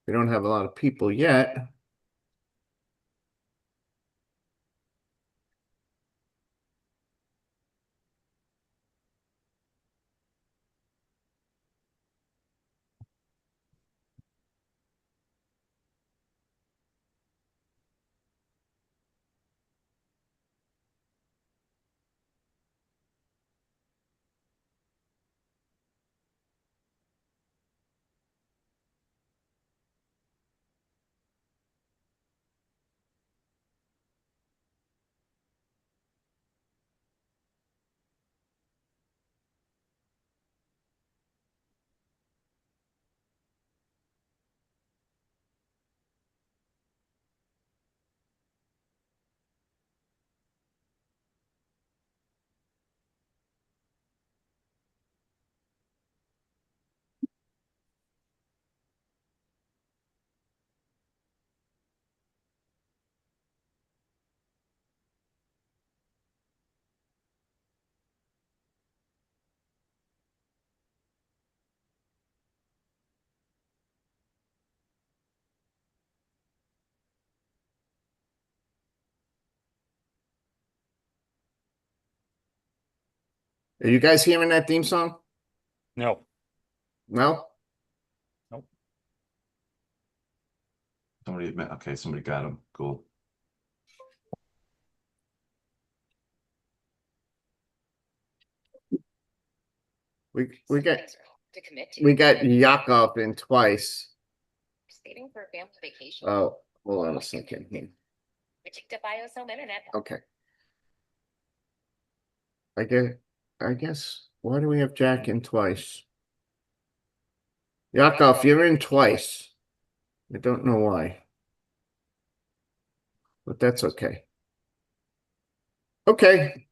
We don't have a lot of people yet. Are you guys hearing that theme song? No. No? Nope. Okay, somebody got him. Cool. We got Yakov in twice. Saving for a family vacation. Oh, hold on a second. Okay. I guess why do we have Jack in twice? Yakov, you're in twice. I don't know why. But that's okay. Okay.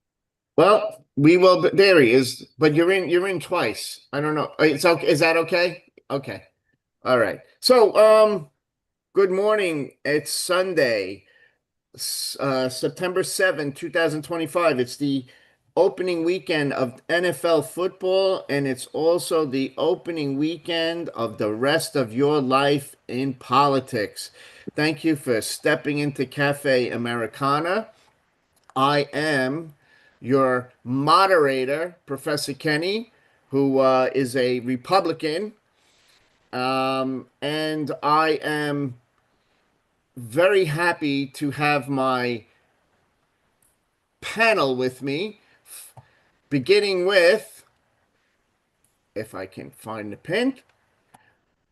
Well, we will, but there he is. But you're in twice. I don't know. It's okay. Is that okay? Okay. All right. So, good morning. It's Sunday, September 7, 2025. It's the opening weekend of NFL football, and it's also the opening weekend of the rest of your life in politics. Thank you for stepping into Cafe Americana. I am your moderator, Professor Kenny, who is a Republican. And I am very happy to have my panel with me, beginning with, if I can find the pin,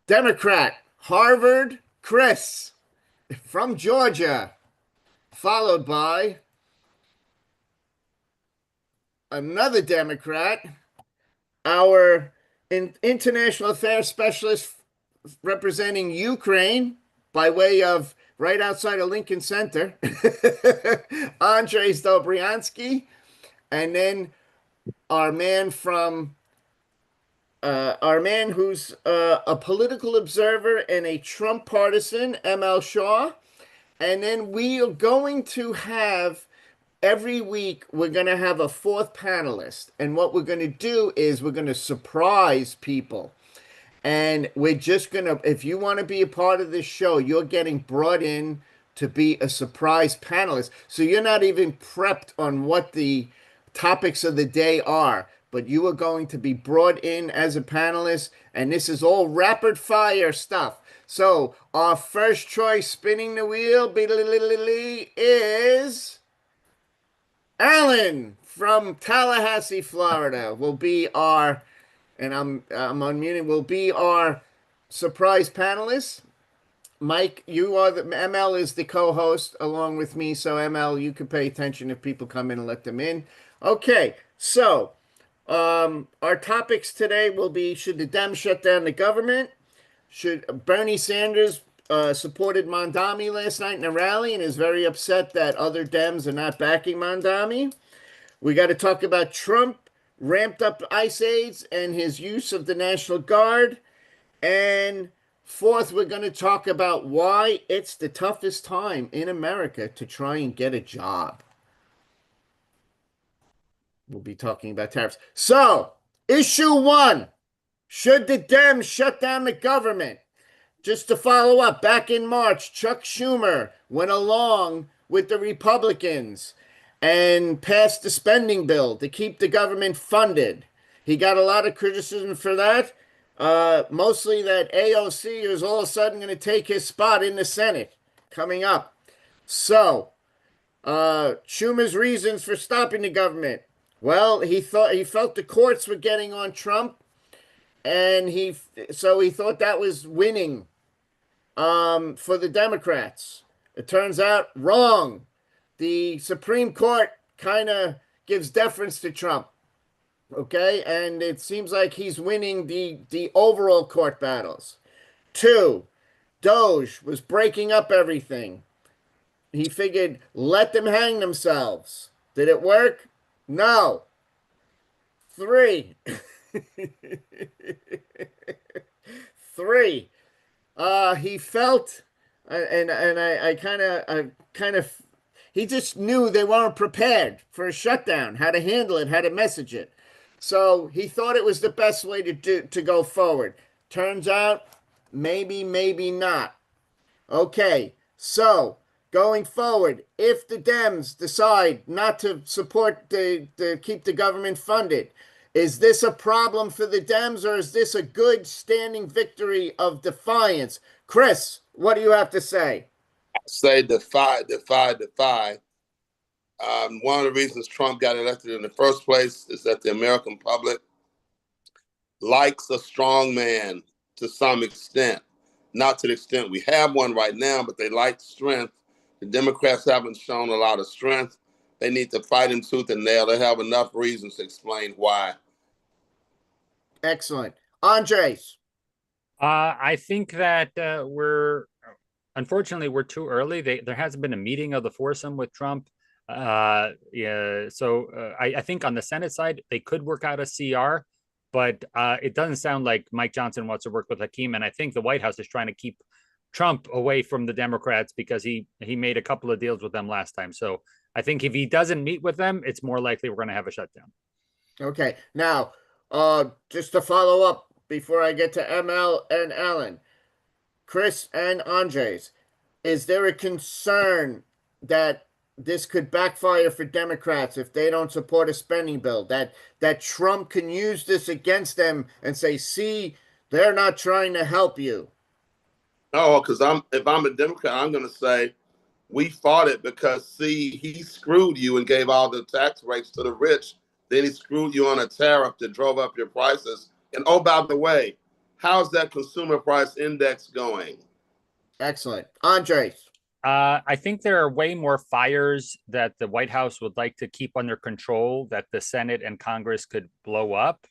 Democrat, Harvard, Chris from Georgia, followed by another Democrat, our international affairs specialist representing Ukraine by way of right outside of Lincoln Center, Andrij Dobriansky, and then our man who's a political observer and a Trump partisan, ML Shaw. And then we are going to have every week, we're going to have a fourth panelist. And what we're going to do is we're going to surprise people. And we're just going to, if you want to be a part of this show, you're getting brought in to be a surprise panelist. So you're not even prepped on what the topics of the day are, but you are going to be brought in as a panelist. And this is all rapid fire stuff. So our first choice spinning the wheel is Alan from Tallahassee, Florida, will be our, and I'm unmuting, will be our surprise panelist. Mike, you are the, ML is the co-host along with me, so ML, you can pay attention if people come in and let them in. Okay, so our topics today will be, should the Dems shut down the government? Should Bernie Sanders supported Mondami last night in a rally and is very upset that other Dems are not backing Mondami. We got to talk about Trump ramped up ICE aids and his use of the National Guard. And fourth, we're going to talk about why it's the toughest time in America to try and get a job. We'll be talking about tariffs. So, issue one. Should the Dems shut down the government? Just to follow up, back in March, Chuck Schumer went along with the Republicans and passed the spending bill to keep the government funded. He got a lot of criticism for that, mostly that AOC is all of a sudden going to take his spot in the Senate coming up. So, Schumer's reasons for stopping the government. Well, he felt the courts were getting on Trump, and he thought that was winning for the Democrats. It turns out wrong. The Supreme Court kind of gives deference to Trump. Okay, and it seems like he's winning the overall court battles. 2, Doge was breaking up everything. He figured, let them hang themselves. Did it work? No. 3. 3. He felt, and I kind of, he just knew they weren't prepared for a shutdown, how to handle it, how to message it. So he thought it was the best way to go forward. Turns out, maybe not. Okay, so going forward, if the Dems decide not to support to keep the government funded, is this a problem for the Dems, or is this a good standing victory of defiance? Chris, what do you have to say? Say defy. One of the reasons Trump got elected in the first place is that the American public likes a strong man to some extent. Not to the extent we have one right now, but they like strength. The Democrats haven't shown a lot of strength. They need to fight him tooth and nail. They have enough reasons to explain why. Excellent. Andres. I think that unfortunately, we're too early. There hasn't been a meeting of the foursome with Trump. Yeah, so I think on the Senate side, they could work out a CR, but it doesn't sound like Mike Johnson wants to work with Hakeem. And I think the White House is trying to keep Trump away from the Democrats because he made a couple of deals with them last time. So I think if he doesn't meet with them, it's more likely we're going to have a shutdown. Okay. Now, just to follow up before I get to ML and Alan, Chris and Andres, is there a concern that this could backfire for Democrats if they don't support a spending bill, that Trump can use this against them and say, see, they're not trying to help you? No, because if I'm a Democrat, I'm going to say we fought it because, see, he screwed you and gave all the tax rates to the rich. Then he screwed you on a tariff that drove up your prices. And oh, by the way, how's that consumer price index going? Excellent. Andres. I think there are way more fires that the White House would like to keep under control that the Senate and Congress could blow up.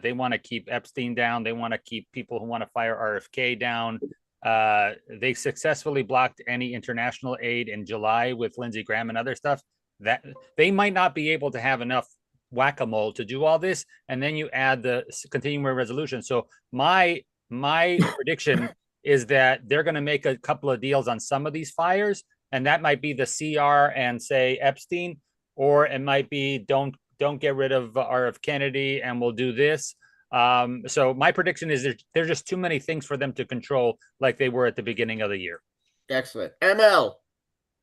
They want to keep Epstein down. They want to keep people who want to fire RFK down. They successfully blocked any international aid in July with Lindsey Graham and other stuff. That they might not be able to have enough whack-a-mole to do all this, and then you add the continuing resolution. So my prediction is that they're going to make a couple of deals on some of these fires, and that might be the CR and say Epstein, or it might be don't get rid of RF Kennedy and we'll do this. So my prediction is there's just too many things for them to control, like they were at the beginning of the year. Excellent. ML.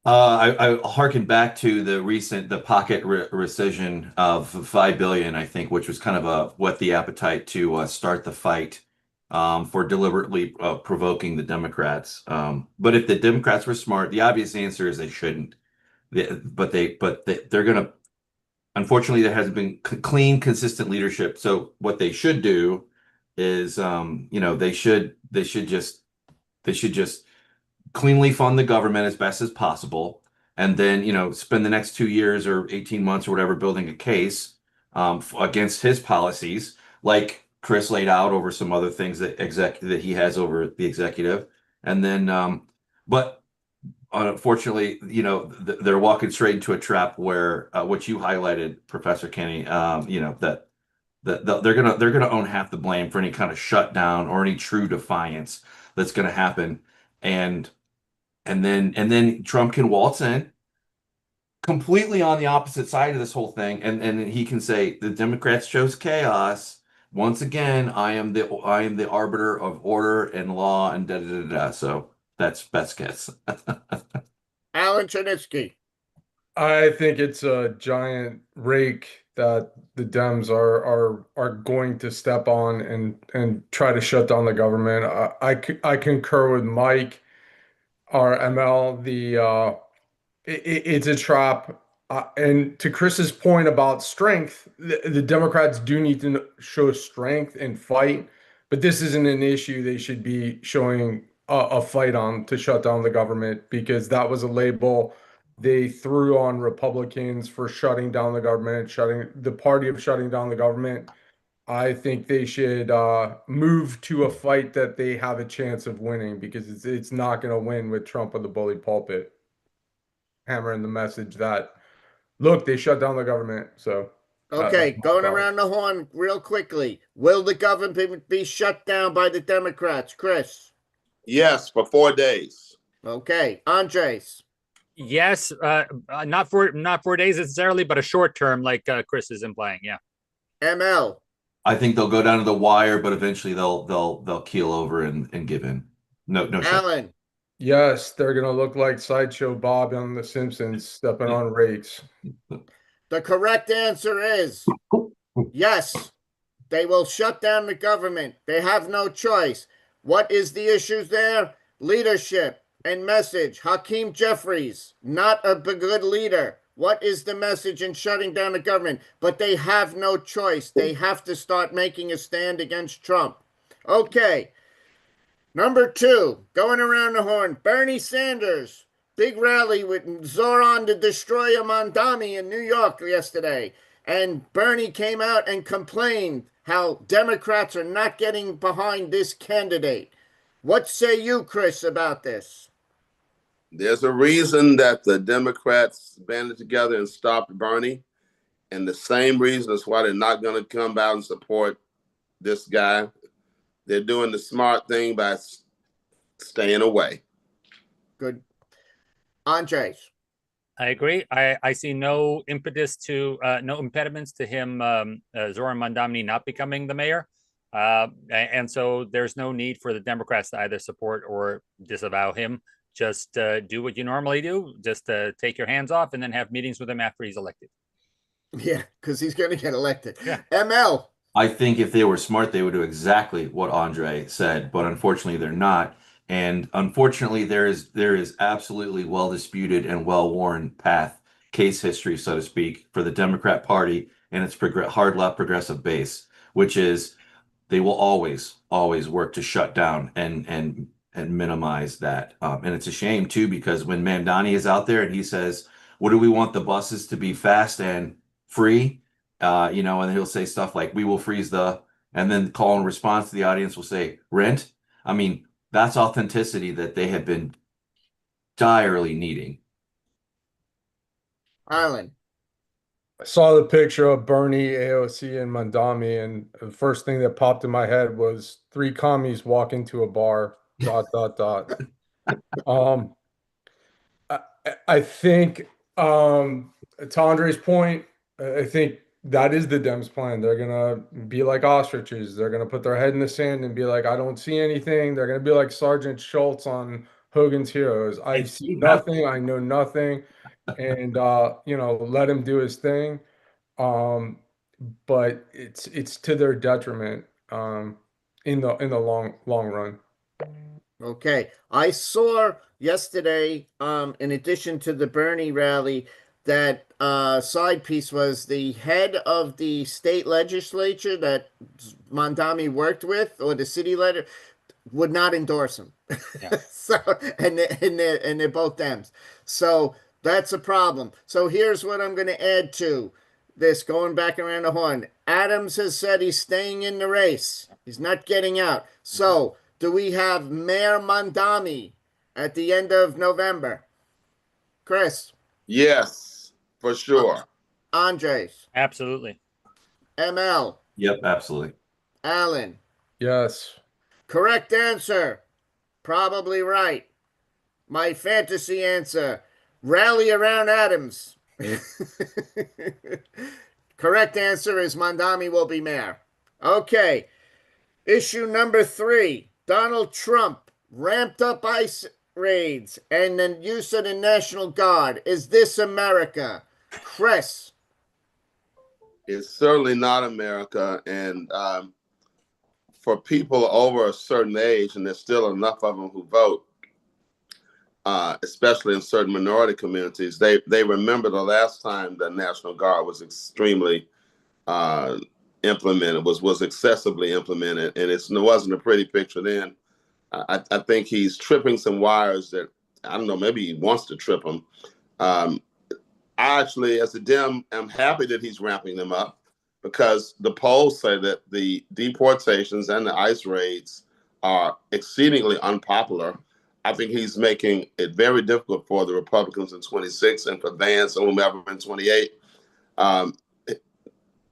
I harken back to the pocket rescission of $5 billion, I think, which was kind of whet the appetite to start the fight for deliberately provoking the Democrats. But if the Democrats were smart, the obvious answer is they shouldn't. But they're going to. Unfortunately, there hasn't been clean, consistent leadership. So what they should do is, they should just cleanly fund the government as best as possible, and then spend the next 2 years or 18 months or whatever building a case against his policies, like Chris laid out over some other things that he has over the executive, and then but. Unfortunately, they're walking straight into a trap where, what you highlighted, Professor Kenny, that they're gonna own half the blame for any kind of shutdown or any true defiance that's gonna happen, and then Trump can waltz in completely on the opposite side of this whole thing, and he can say the Democrats chose chaos, once again, I am the arbiter of order and law and da da da da. So that's best guess. Alan Chernitsky. I think it's a giant rake that the Dems are going to step on and try to shut down the government. I concur with Mike or ML. It's a trap. And to Chris's point about strength, the Democrats do need to show strength and fight, but this isn't an issue they should be showing a fight on to shut down the government, because that was a label they threw on Republicans for shutting down the government, shutting the party of shutting down the government. I think they should move to a fight that they have a chance of winning, because it's not going to win with Trump on the bully pulpit, hammering the message that, look, they shut down the government. So Okay, that's my going thought. around the horn real quickly. Will the government be shut down by the Democrats? Chris. Yes, for 4 days. Okay, Andres. Yes, not for days necessarily, but a short term, like Chris is implying. Yeah. ML. I think they'll go down to the wire, but eventually they'll keel over and give in. No shut. Alan. Yes, they're going to look like Sideshow Bob on The Simpsons stepping on rakes. The correct answer is yes. They will shut down the government. They have no choice. What is the issues there? Leadership and message. Hakeem Jeffries, not a good leader. What is the message in shutting down the government? But they have no choice. They have to start making a stand against Trump. Okay. Number 2, going around the horn, Bernie Sanders. Big rally with Zoran the Destroyer Mondami in New York yesterday. And Bernie came out and complained how Democrats are not getting behind this candidate. What say you, Chris, about this? There's a reason that the Democrats banded together and stopped Bernie. And the same reason is why they're not going to come out and support this guy. They're doing the smart thing by staying away. Good. Andres. I agree. I see no impediments to him, Zoran Mondamni, not becoming the mayor. And so there's no need for the Democrats to either support or disavow him. Just do what you normally do. Just take your hands off and then have meetings with him after he's elected. Yeah, because he's going to get elected. Yeah. ML. I think if they were smart, they would do exactly what Andre said, but unfortunately they're not. And unfortunately, there is absolutely well disputed and well worn path, case history, so to speak, for the Democrat Party and its hard left progressive base, which is they will always work to shut down and minimize that. And it's a shame too, because when Mamdani is out there and he says, "What do we want the buses to be fast and free?" And he'll say stuff like, "We will freeze the," and then call and response to the audience will say, "Rent." I mean, that's authenticity that they have been direly needing. Arlen. I saw the picture of Bernie, AOC, and Mondami, and the first thing that popped in my head was 3 commies walk into a bar, ... I think, to Andre's point, I think that is the Dems' plan. They're gonna be like ostriches. They're gonna put their head in the sand and be like, "I don't see anything." They're gonna be like Sergeant Schultz on Hogan's Heroes. I see nothing. I know nothing, and let him do his thing. But it's to their detriment in the long run. Okay. I saw yesterday, in addition to the Bernie rally, that side piece was the head of the state legislature that Mondami worked with, or the city leader, would not endorse him. Yeah. So, and they're both Dems. So that's a problem. So here's what I'm going to add to this, going back around the horn. Adams has said he's staying in the race. He's not getting out. So do we have Mayor Mondami at the end of November? Chris. Yes, for sure. Andres. Absolutely. ML. Yep, absolutely. Alan. Yes. Correct answer. Probably right. My fantasy answer. Rally around Adams. Correct answer is Mondami will be mayor. Okay. Issue number 3. Donald Trump ramped up ICE raids and the use of the National Guard. Is this America? Chris. It's certainly not America. And for people over a certain age, and there's still enough of them who vote, especially in certain minority communities, they remember the last time the National Guard was extremely implemented, was excessively implemented, and it wasn't a pretty picture then. I think he's tripping some wires that, I don't know, maybe he wants to trip them. I actually, as a Dem, am happy that he's ramping them up, because the polls say that the deportations and the ICE raids are exceedingly unpopular. I think he's making it very difficult for the Republicans in 26 and for Vance and whomever in 28.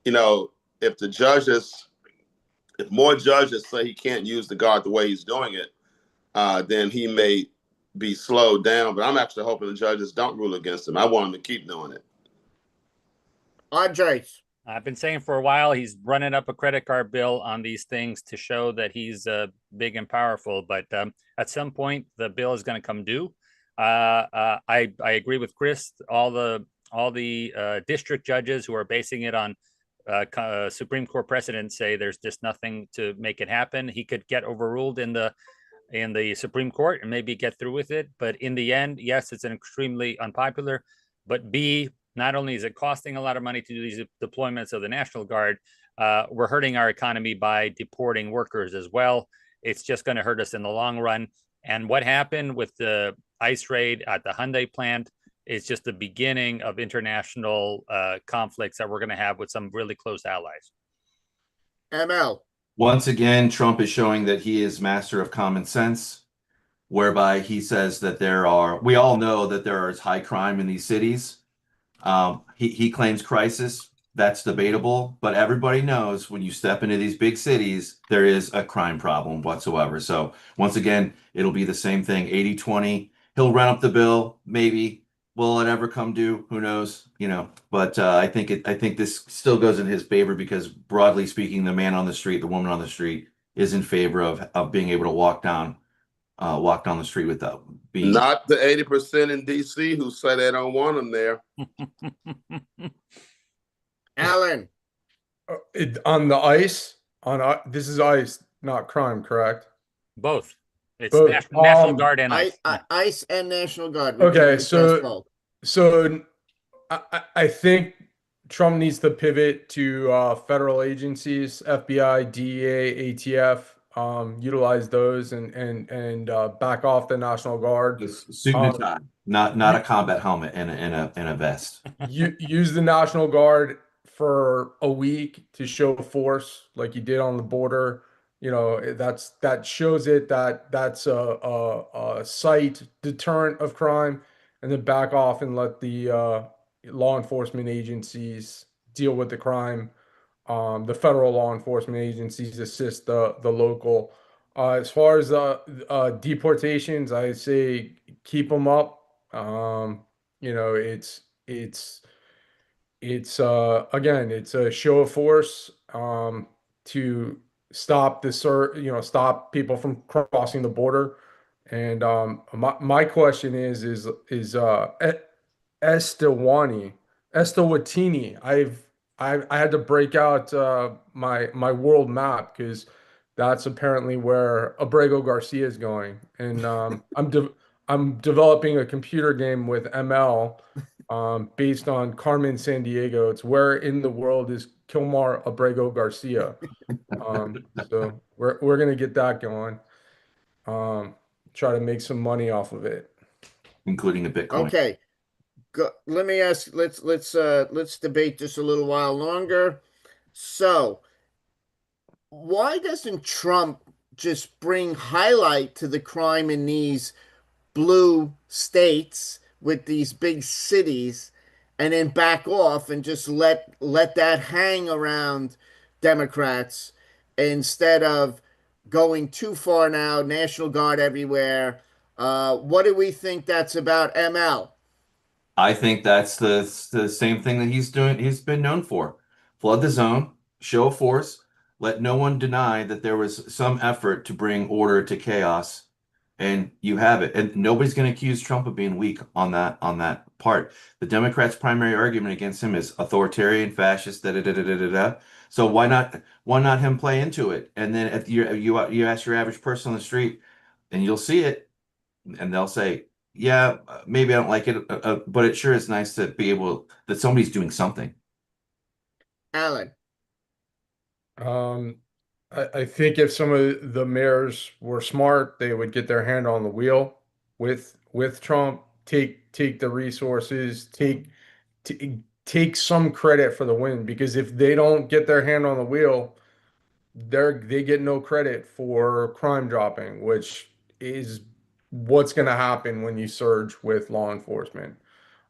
You know, if more judges say he can't use the guard the way he's doing it, then he may be slowed down. But I'm actually hoping the judges don't rule against him. I want him to keep doing it. Andrej. I've been saying for a while he's running up a credit card bill on these things to show that he's big and powerful. But at some point, the bill is going to come due. I agree with Chris. All the district judges who are basing it on Supreme Court precedent say there's just nothing to make it happen. He could get overruled in the Supreme Court and maybe get through with it. But in the end, yes, it's an extremely unpopular. But B, not only is it costing a lot of money to do these deployments of the National Guard, we're hurting our economy by deporting workers as well. It's just going to hurt us in the long run. And what happened with the ICE raid at the Hyundai plant is just the beginning of international conflicts that we're going to have with some really close allies. ML. Once again, Trump is showing that he is master of common sense, whereby he says that we all know that there is high crime in these cities. He claims crisis. That's debatable, but everybody knows when you step into these big cities, there is a crime problem whatsoever. So once again, it'll be the same thing, 80-20. He'll run up the bill, maybe. Will it ever come due? Who knows? But I think this still goes in his favor, because broadly speaking, the man on the street, the woman on the street is in favor of being able to walk down the street without being. Not the 80% in DC who say they don't want them there. Alan. On the ICE, this is ICE, not crime, correct? Both. It's Both. National Guard and ICE. ICE and National Guard. Okay, so I think Trump needs to pivot to federal agencies, FBI, DEA, ATF, utilize those and back off the National Guard. Suit and tie, not a combat helmet and a vest. Use the National Guard for a week to show force, like you did on the border. That shows it that's a slight deterrent of crime, and then back off and let the law enforcement agencies deal with the crime. The federal law enforcement agencies assist the local. As far as deportations, I say keep them up. It's again, it's a show of force to stop stop people from crossing the border. And my question is Estewatini. I had to break out my world map, because that's apparently where Abrego Garcia is going, and I'm developing a computer game with ML based on Carmen Sandiego. It's where in the world is Kilmar Abrego Garcia. So we're gonna get that going. Try to make some money off of it, including a Bitcoin. Okay. Let me ask. Let's debate this a little while longer. So, why doesn't Trump just bring highlight to the crime in these blue states with these big cities, and then back off and just let that hang around Democrats, instead of going too far now? National Guard everywhere. What do we think that's about, ML? I think that's the same thing that he's doing. He's been known for: flood the zone, show of force. Let no one deny that there was some effort to bring order to chaos, and you have it. And nobody's going to accuse Trump of being weak on that part. The Democrats' primary argument against him is authoritarian, fascist, da da da da da da. Da. So why not him play into it? And then if you ask your average person on the street, and you'll see it, and they'll say, "Yeah, maybe I don't like it, but it sure is nice to be able that somebody's doing something." Alan. I think if some of the mayors were smart, they would get their hand on the wheel with Trump, take the resources, take some credit for the win. Because if they don't get their hand on the wheel, they get no credit for crime dropping, which is what's going to happen when you surge with law enforcement.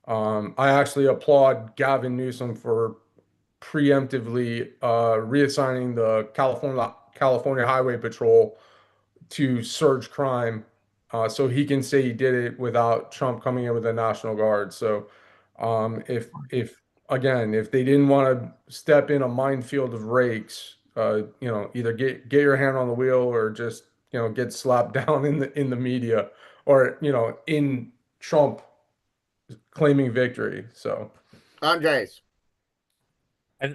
I actually applaud Gavin Newsom for preemptively reassigning the California Highway Patrol to surge crime, so he can say he did it without Trump coming in with the National Guard. So, if again, if they didn't want to step in a minefield of rakes, either get your hand on the wheel or just get slapped down in the media, or in Trump claiming victory. So. Andres.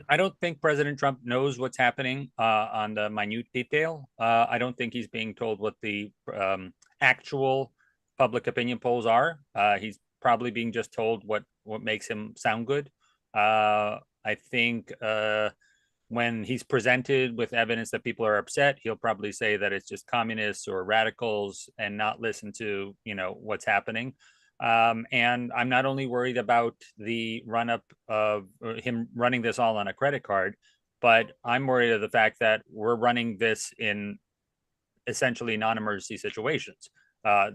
I don't think President Trump knows what's happening on the minute detail. I don't think he's being told what the actual public opinion polls are. He's probably being just told what makes him sound good. I think when he's presented with evidence that people are upset, he'll probably say that it's just communists or radicals and not listen to what's happening. And I'm not only worried about the run up of him running this all on a credit card, but I'm worried of the fact that we're running this in essentially non-emergency situations.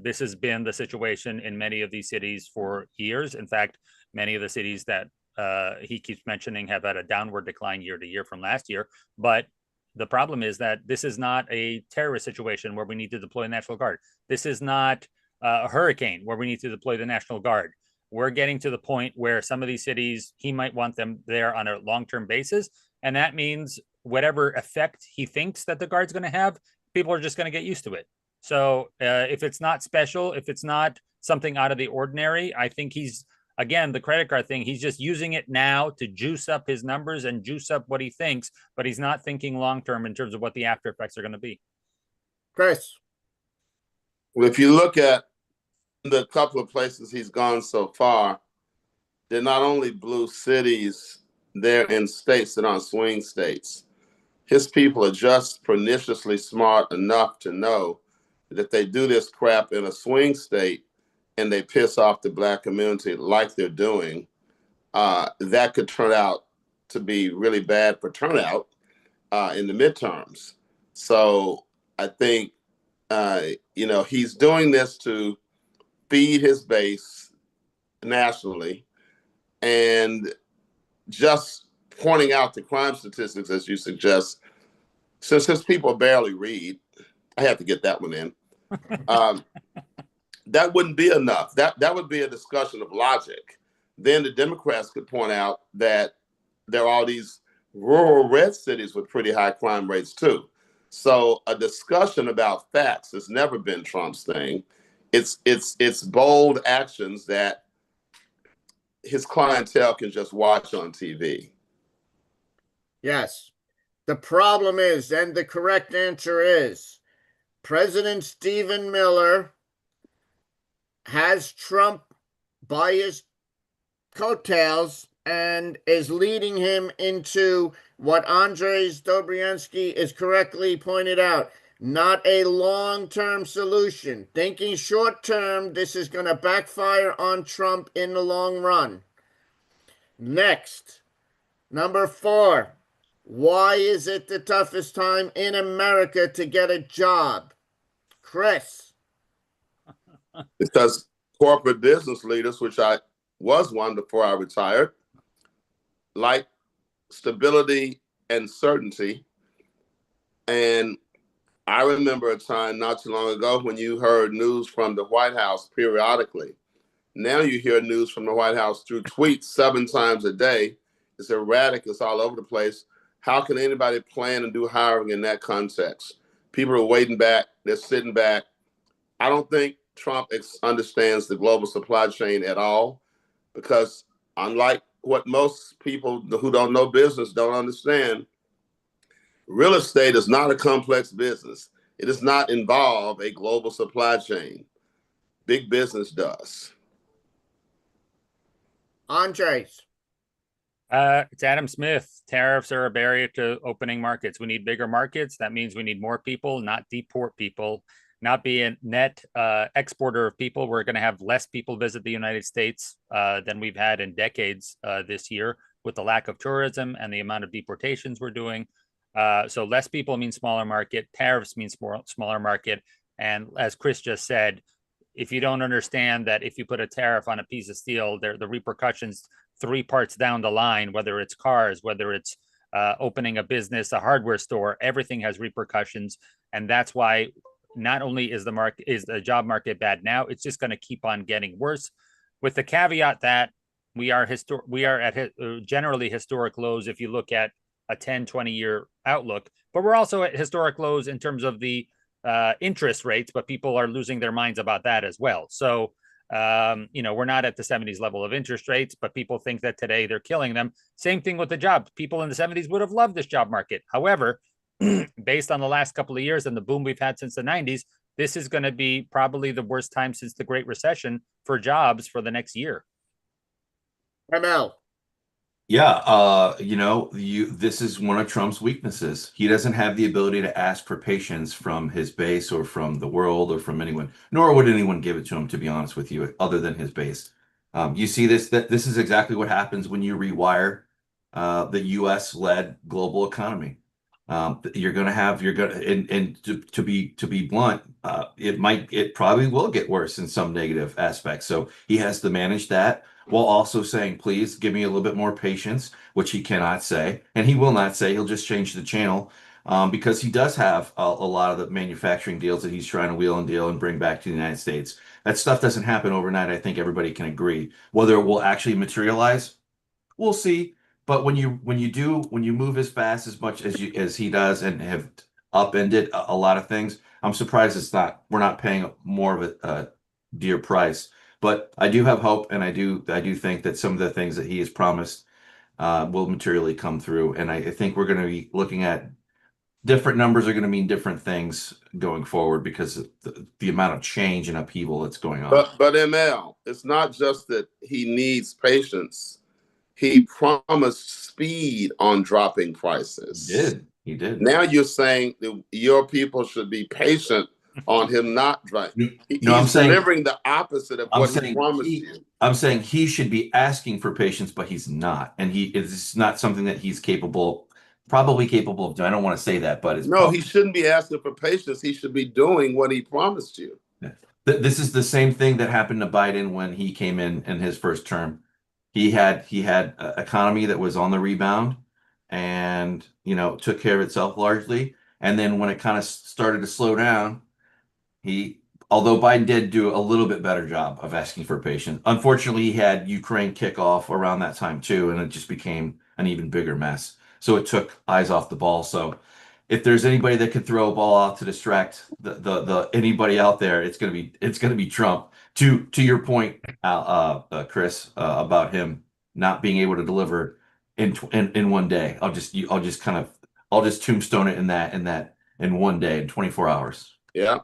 This has been the situation in many of these cities for years. In fact, many of the cities that he keeps mentioning have had a downward decline year to year from last year. But the problem is that this is not a terrorist situation where we need to deploy the National Guard. This is not a hurricane where we need to deploy the National Guard. We're getting to the point where some of these cities, he might want them there on a long-term basis. And that means whatever effect he thinks that the Guard's going to have, people are just going to get used to it. So if it's not special, if it's not something out of the ordinary, I think again, the credit card thing, he's just using it now to juice up his numbers and juice up what he thinks, but he's not thinking long-term in terms of what the after effects are going to be. Chris. Well, if you look at the couple of places he's gone so far, they're not only blue cities, they're in states that aren't swing states. His people are just perniciously smart enough to know that if they do this crap in a swing state and they piss off the Black community like they're doing, that could turn out to be really bad for turnout in the midterms. So I think, he's doing this to feed his base nationally, and just pointing out the crime statistics, as you suggest, since his people barely read, I have to get that one in. That wouldn't be enough. That would be a discussion of logic. Then the Democrats could point out that there are all these rural red cities with pretty high crime rates too. So a discussion about facts has never been Trump's thing. It's bold actions that his clientele can just watch on TV. Yes. The problem is, and the correct answer is, President Stephen Miller has Trump by his coattails and is leading him into what Andrij Dobriansky is correctly pointed out. Not a long-term solution. Thinking short-term, this is going to backfire on Trump in the long run. Next, number 4. Why is it the toughest time in America to get a job? Chris. Because corporate business leaders, which I was one before I retired, like stability and certainty. And I remember a time not too long ago when you heard news from the White House periodically. Now you hear news from the White House through tweets 7 times a day. It's erratic. It's all over the place. How can anybody plan and do hiring in that context? People are waiting back. They're sitting back. I don't think Trump understands the global supply chain at all, because unlike what most people who don't know business don't understand, real estate is not a complex business. It does not involve a global supply chain. Big business does. Andres. It's Adam Smith. Tariffs are a barrier to opening markets. We need bigger markets. That means we need more people, not deport people, not be a net exporter of people. We're going to have less people visit the United States than we've had in decades this year, with the lack of tourism and the amount of deportations we're doing. So less people means smaller market. Tariffs means smaller market. And as Chris just said, if you don't understand that if you put a tariff on a piece of steel, the repercussions 3 parts down the line, whether it's cars, whether it's opening a business, a hardware store, everything has repercussions. And that's why not only is the job market bad now, it's just going to keep on getting worse, with the caveat that we are at generally historic lows if you look at a 10, 20-year outlook. But we're also at historic lows in terms of the interest rates, but people are losing their minds about that as well. So we're not at the 70s level of interest rates, but people think that today they're killing them. Same thing with the jobs. People in the 70s would have loved this job market. However, based on the last couple of years and the boom we've had since the 90s, this is going to be probably the worst time since the Great Recession for jobs for the next year. ML. Yeah, this is one of Trump's weaknesses. He doesn't have the ability to ask for patience from his base or from the world or from anyone, nor would anyone give it to him, to be honest with you, other than his base. You see that this is exactly what happens when you rewire the U.S.-led global economy. You're going to, and to be blunt, it probably will get worse in some negative aspects. So he has to manage that, while also saying, please give me a little bit more patience, which he cannot say. And he will not say. He'll just change the channel because he does have a lot of the manufacturing deals that he's trying to wheel and deal and bring back to the United States. That stuff doesn't happen overnight. I think everybody can agree. Whether it will actually materialize, we'll see. But when you move as fast as much as he does and have upended a lot of things, I'm surprised we're not paying more of a dear price. But I do have hope, and I do think that some of the things that he has promised will materially come through. And I think we're going to be looking at different numbers are going to mean different things going forward because of the amount of change and upheaval that's going on. But ML, it's not just that he needs patience. He promised speed on dropping prices. He did. Now you're saying that your people should be patient on him not driving. He's delivering the opposite of what he promised you. I'm saying he should be asking for patience, but he's not. And it's not something that he's probably capable of doing. I don't want to say that, but he shouldn't be asking for patience. He should be doing what he promised you. This is the same thing that happened to Biden when he came in his first term. He had an economy that was on the rebound and, took care of itself largely. And then when it kind of started to slow down, although Biden did do a little bit better job of asking for patience. Unfortunately, he had Ukraine kick off around that time too, and it just became an even bigger mess. So it took eyes off the ball. So if there's anybody that could throw a ball out to distract the anybody out there, it's gonna be Trump. To your point, Chris, about him not being able to deliver in one day. I'll just tombstone it in one day, in 24 hours. Yeah.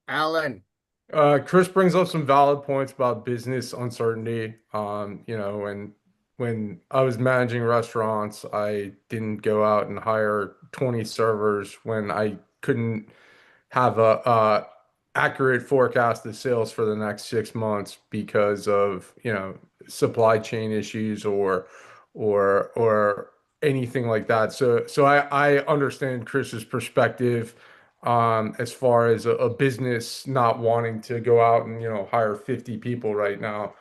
Alan. Chris brings up some valid points about business uncertainty. When I was managing restaurants, I didn't go out and hire 20 servers when I couldn't have a accurate forecast of sales for the next 6 months because of, supply chain issues or anything like that. So I understand Chris's perspective as far as a business not wanting to go out and, hire 50 people right now.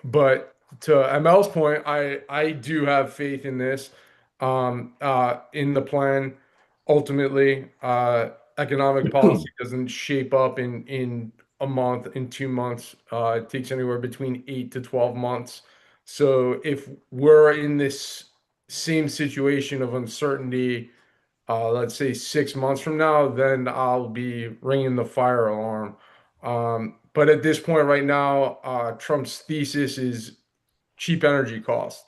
But to ML's point, I do have faith in this, in the plan. Ultimately, economic policy doesn't shape up in a month, in 2 months. It takes anywhere between 8 to 12 months. So if we're in this same situation of uncertainty, let's say 6 months from now, then I'll be ringing the fire alarm. But at this point right now, Trump's thesis is cheap energy costs.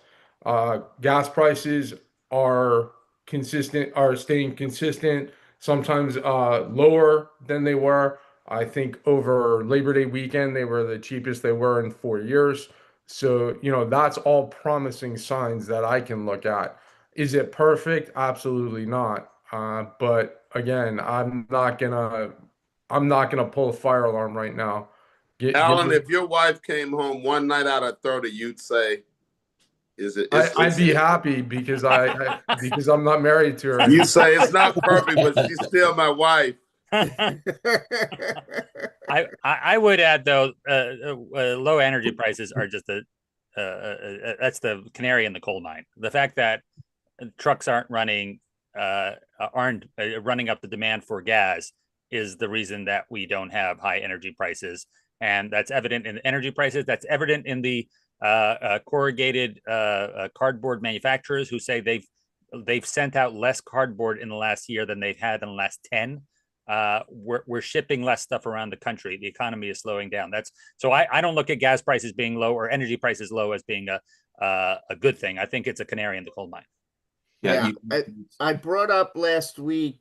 Gas prices are staying consistent, sometimes lower than they were. I think over Labor Day weekend, they were the cheapest they were in 4 years. So, that's all promising signs that I can look at. Is it perfect? Absolutely not. But again, I'm not gonna pull a fire alarm right now. Alan, if your wife came home one night out of 30, you'd say, "Is it?" I'd be happy because because I'm not married to her. You say it's not perfect, but she's still my wife. I would add though, low energy prices are just that's the canary in the coal mine. The fact that trucks aren't running up the demand for gas is the reason that we don't have high energy prices, and that's evident in energy prices. That's evident in the corrugated cardboard manufacturers who say they've sent out less cardboard in the last year than they've had in the last 10. We're shipping less stuff around the country. The economy is slowing down. So I don't look at gas prices being low or energy prices low as being a good thing. I think it's a canary in the coal mine. Yeah, I brought up last week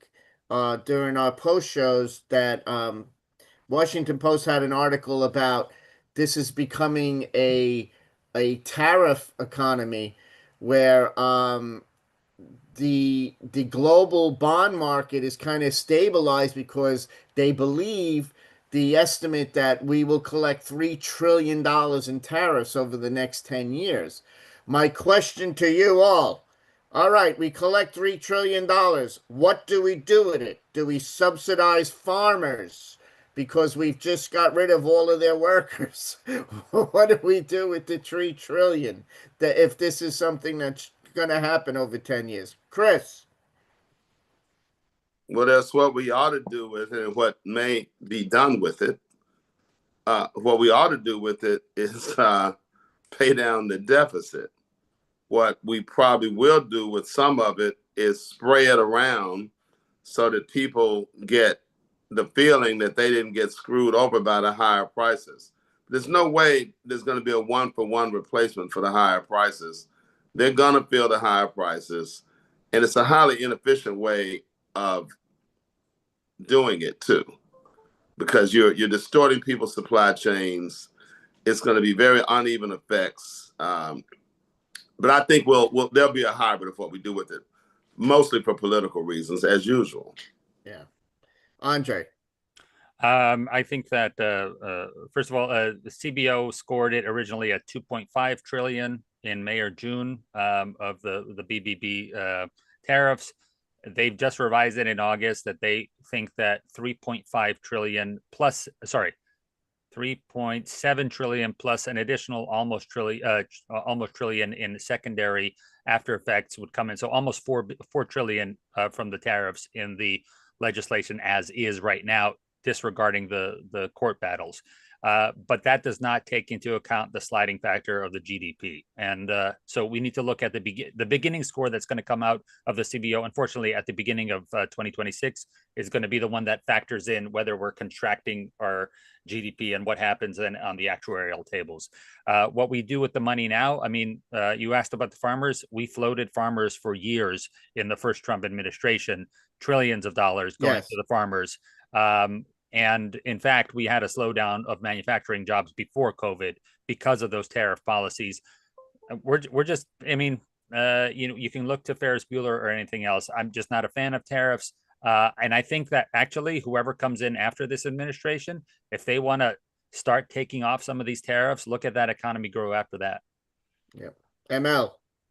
during our post shows that Washington Post had an article about this is becoming a tariff economy where the global bond market is kind of stabilized because they believe the estimate that we will collect $3 trillion in tariffs over the next 10 years. My question to you all right, we collect $3 trillion. What do we do with it? Do we subsidize farmers because we've just got rid of all of their workers? What do we do with the $3 trillion if this is something that's going to happen over 10 years? Chris? Well, that's what we ought to do with it and what may be done with it. What we ought to do with it is pay down the deficit. What we probably will do with some of it is spray it around so that people get the feeling that they didn't get screwed over by the higher prices. There's no way there's going to be a one-for-one replacement for the higher prices. They're going to feel the higher prices, and it's a highly inefficient way of doing it too, because you're distorting people's supply chains. It's going to be very uneven effects. But I think there'll be a hybrid of what we do with it, mostly for political reasons, as usual. Yeah. Andrij? I think that, first of all, the CBO scored it originally at 2.5 trillion in May or June of the BBB tariffs. They've just revised it in August that they think that 3.5 trillion plus, 3.7 trillion plus an additional almost trillion in secondary after effects would come in. So almost 4 trillion from the tariffs in the legislation as is right now, disregarding the court battles. But that does not take into account the sliding factor of the GDP. And so we need to look at the beginning score that's going to come out of the CBO. Unfortunately, at the beginning of 2026 is going to be the one that factors in whether we're contracting our GDP and what happens then on the actuarial tables. What we do with the money now, I mean, you asked about the farmers. We floated farmers for years in the first Trump administration, trillions of dollars going to the farmers. And in fact, we had a slowdown of manufacturing jobs before COVID because of those tariff policies. We're just, I mean, you can look to Ferris Bueller or anything else. I'm just not a fan of tariffs. And I think that actually whoever comes in after this administration, if they want to start taking off some of these tariffs, look at that economy grow after that. Yep. ML?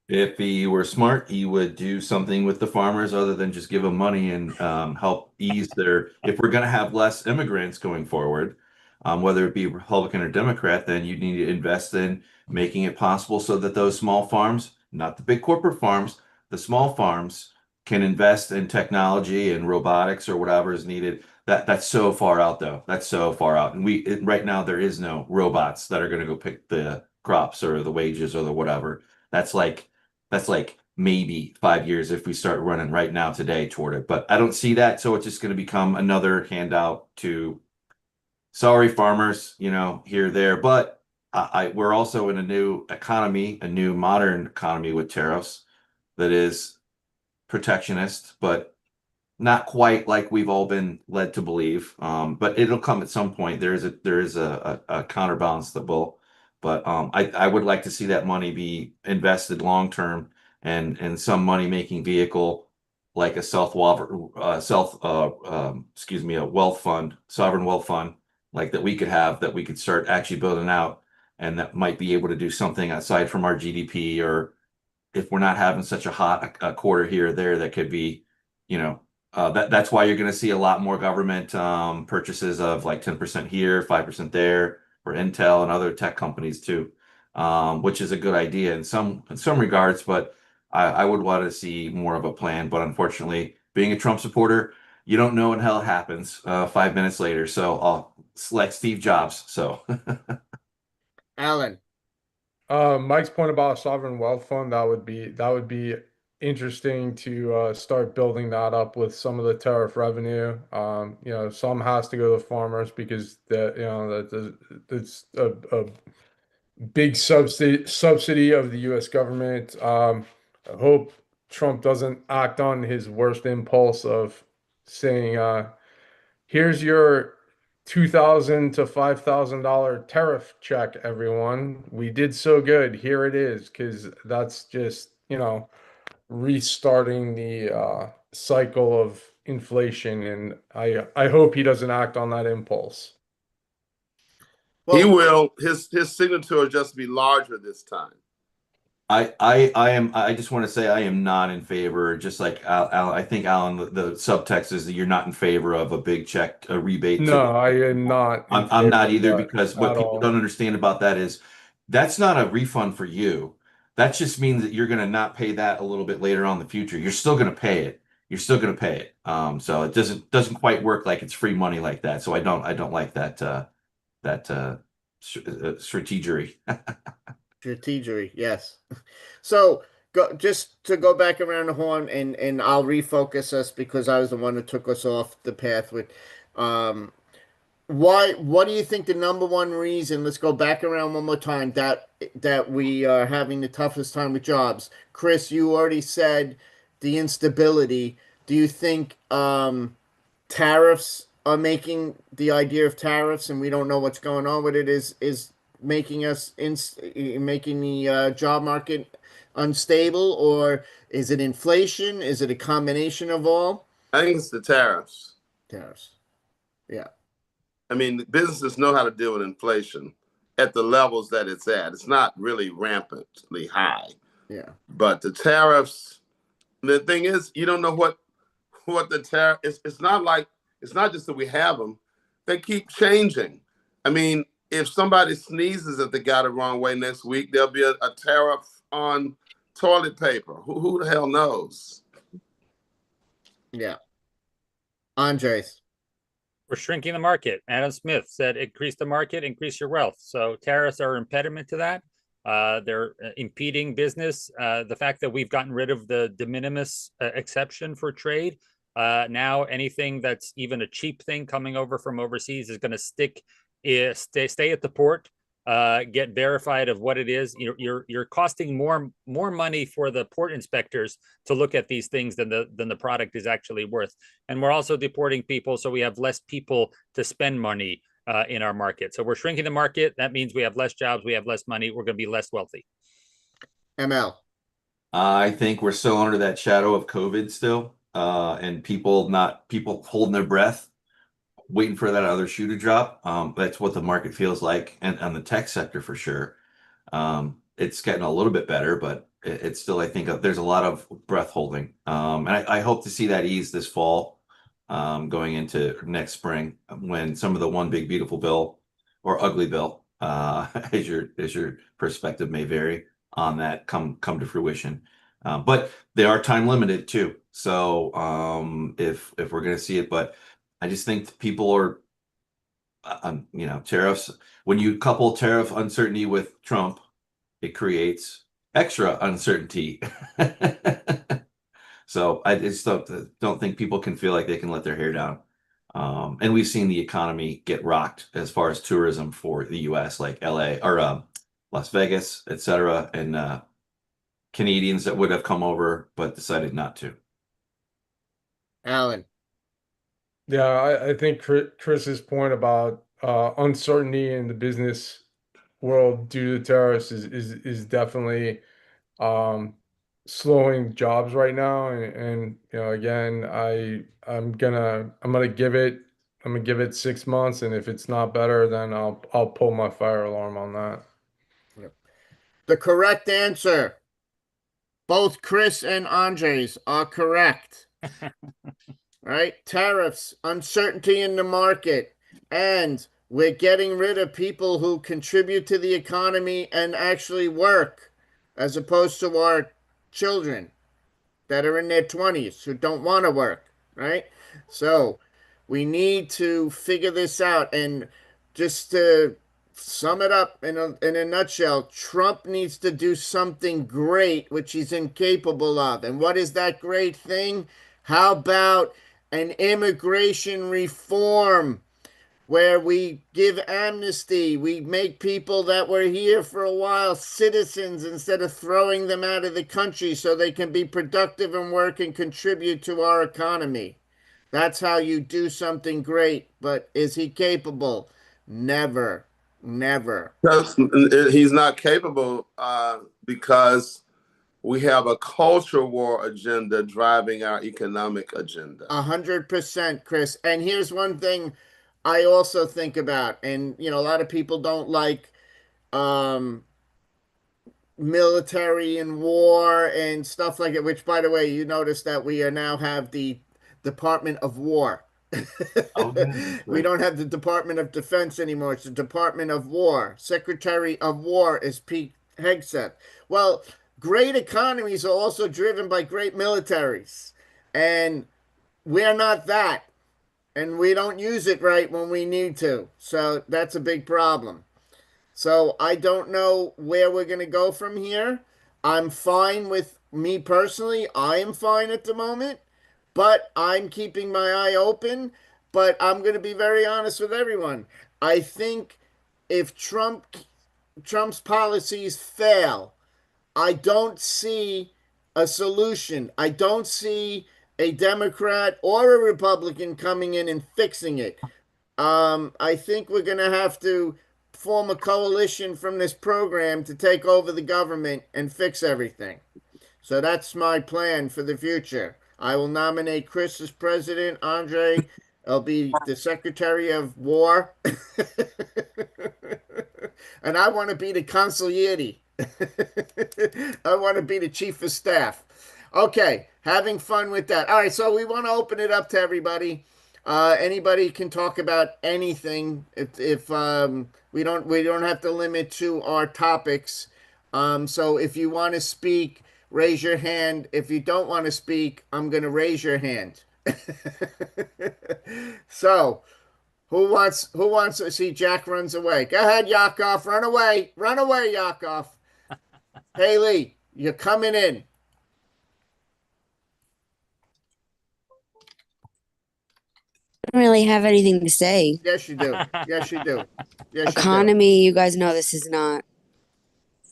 If he were smart, he would do something with the farmers other than just give them money and help ease if we're going to have less immigrants going forward, whether it be Republican or Democrat, then you need to invest in making it possible so that those small farms, not the big corporate farms, the small farms can invest in technology and robotics or whatever is needed. That's so far out though. That's so far out. And right now there is no robots that are going to go pick the crops or the wages or the whatever. That's like maybe 5 years if we start running right now today toward it. But I don't see that, so it's just going to become another handout to sorry farmers, here there. But we're also in a new economy, a new modern economy with tariffs that is protectionist, but not quite like we've all been led to believe. But it'll come at some point. There is a counterbalance that will. But I would like to see that money be invested long term and some money making vehicle like a a wealth fund, sovereign wealth fund, like that we could have, that we could start actually building out, and that might be able to do something aside from our GDP, or if we're not having such a hot a quarter here or there, that could be, that's why you're going to see a lot more government purchases of like 10% here, 5% there for Intel and other tech companies too, which is a good idea in some regards. But I would want to see more of a plan. But unfortunately, being a Trump supporter, you don't know until it happens 5 minutes later. So I'll select Steve Jobs. So Alan. Mike's point about a sovereign wealth fund, that would be interesting to start building that up with some of the tariff revenue. Some has to go to farmers because that's a big subsidy of the U.S. government. I hope Trump doesn't act on his worst impulse of saying, here's your $2,000 to $5,000 tariff check, everyone. We did so good. Here it is, because that's just, restarting the cycle of inflation. And I hope he doesn't act on that impulse. He will. His signature will just be larger this time. I just want to say I am not in favor, just like Alan, I think Alan, the subtext is that you're not in favor of a big check, a rebate. No, I am not. I'm not either, that because what at people all. don't understand about that is that's not a refund for you. That just means that you're going to not pay that a little bit later on in the future. You're still going to pay it. You're still going to pay it. So it doesn't quite work like it's free money like that. So I don't like that strategery. Strategery, yes. So just to go back around the horn, and I'll refocus us because I was the one who took us off the path with what do you think the number one reason, let's go back around one more time, that we are having the toughest time with jobs? Chris, you already said the instability. Do you think tariffs are making the idea of tariffs, and we don't know what's going on with it, is making us making the job market unstable? Or is it inflation? Is it a combination of all? I think it's the tariffs. Tariffs. Yeah. I mean, businesses know how to deal with inflation at the levels that it's at. It's not really rampantly high. Yeah. But the tariffs, the thing is, you don't know what the tariff is. It's not just that we have them. They keep changing. I mean, if somebody sneezes at the guy the wrong way next week, there'll be a tariff on toilet paper. Who the hell knows? Yeah. Andres. We're shrinking the market. Adam Smith said, increase the market, increase your wealth. So tariffs are an impediment to that. They're impeding business. The fact that we've gotten rid of the de minimis exception for trade, now anything that's even a cheap thing coming over from overseas is going to stay at the port, get verified of what it is. You're costing more money for the port inspectors to look at these things than the product is actually worth. And we're also deporting people, so we have less people to spend money in our market. So we're shrinking the market. That means we have less jobs, we have less money, we're going to be less wealthy. ML. I think we're still under that shadow of COVID still, and people holding their breath, waiting for that other shoe to drop. That's what the market feels like, and on the tech sector for sure. It's getting a little bit better, but it's still, I think, there's a lot of breath holding. And I hope to see that ease this fall, going into next spring, when some of the one big beautiful bill or ugly bill, as your perspective may vary on that, come to fruition. But they are time limited too. So if we're going to see it, but I just think people are, tariffs. When you couple tariff uncertainty with Trump, it creates extra uncertainty. So I just don't think people can feel like they can let their hair down. And we've seen the economy get rocked as far as tourism for the US, like LA or Las Vegas, etc. And Canadians that would have come over but decided not to. Alan. Yeah, I think Chris's point about uncertainty in the business world due to tariffs is definitely slowing jobs right now. And you know, again, I'm gonna give it 6 months, and if it's not better, then I'll pull my fire alarm on that. The correct answer. Both Chris and Andres are correct. Right? Tariffs, uncertainty in the market, and we're getting rid of people who contribute to the economy and actually work, as opposed to our children that are in their 20s who don't want to work, right? So we need to figure this out. And just to sum it up in a nutshell, Trump needs to do something great, which he's incapable of. And what is that great thing? How about an immigration reform where we give amnesty, we make people that were here for a while citizens instead of throwing them out of the country so they can be productive and work and contribute to our economy. That's how you do something great. But is he capable? Never. Never. He's not capable because we have a culture war agenda driving our economic agenda. 100%, Chris. And here's one thing I also think about, and a lot of people don't like military and war and stuff like it, which, by the way, you notice that we are now have the Department of War. Oh, yeah, We right. don't have the Department of Defense anymore. It's the Department of War. Secretary of War is Pete Hegseth. Well, great economies are also driven by great militaries. And we're not that. And we don't use it right when we need to. So that's a big problem. So I don't know where we're going to go from here. I'm fine with me personally. I am fine at the moment, but I'm keeping my eye open. But I'm going to be very honest with everyone. I think if Trump's policies fail, I don't see a solution. I don't see a Democrat or a Republican coming in and fixing it. I think we're going to have to form a coalition from this program to take over the government and fix everything. So that's my plan for the future. I will nominate Chris as president. Andre, I'll be the Secretary of War. And I want to be the consigliere. I want to be the chief of staff. Okay, having fun with that. All right, so we want to open it up to everybody. Anybody can talk about anything. If we don't have to limit to our topics. So if you want to speak, raise your hand. If you don't want to speak, I'm going to raise your hand. So who wants to see Jack runs away? Go ahead, Yakov. Run away. Run away, Yakov. Haley, you're coming in. I don't really have anything to say. Yes, you do. Yes, you do. Yes, you do. Economy, you guys know this is not,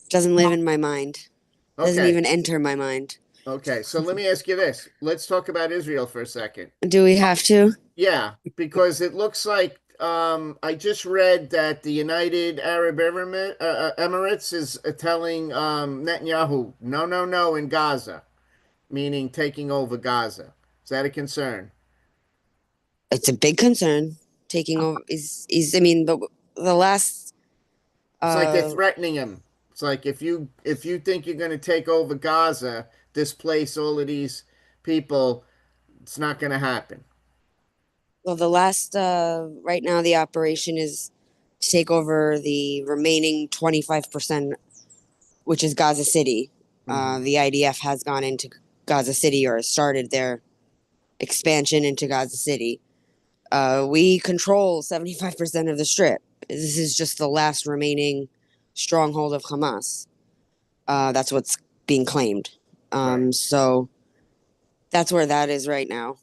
doesn't live in my mind. Doesn't Okay. even enter my mind. Okay. So let me ask you this. Let's talk about Israel for a second. Do we have to? Yeah, because it looks like I just read that the United Arab Emirates is telling Netanyahu, no, no, no, in Gaza, meaning taking over Gaza. Is that a concern? It's a big concern. Taking over is I mean, but the last It's like they're threatening him. It's like if you think you're going to take over Gaza, displace all of these people, it's not going to happen. well, the last right now the operation is to take over the remaining 25%, which is Gaza City. The IDF has gone into Gaza City or started their expansion into Gaza City. We control 75% of the strip. This is just the last remaining stronghold of Hamas. That's what's being claimed. So that's where that is right now.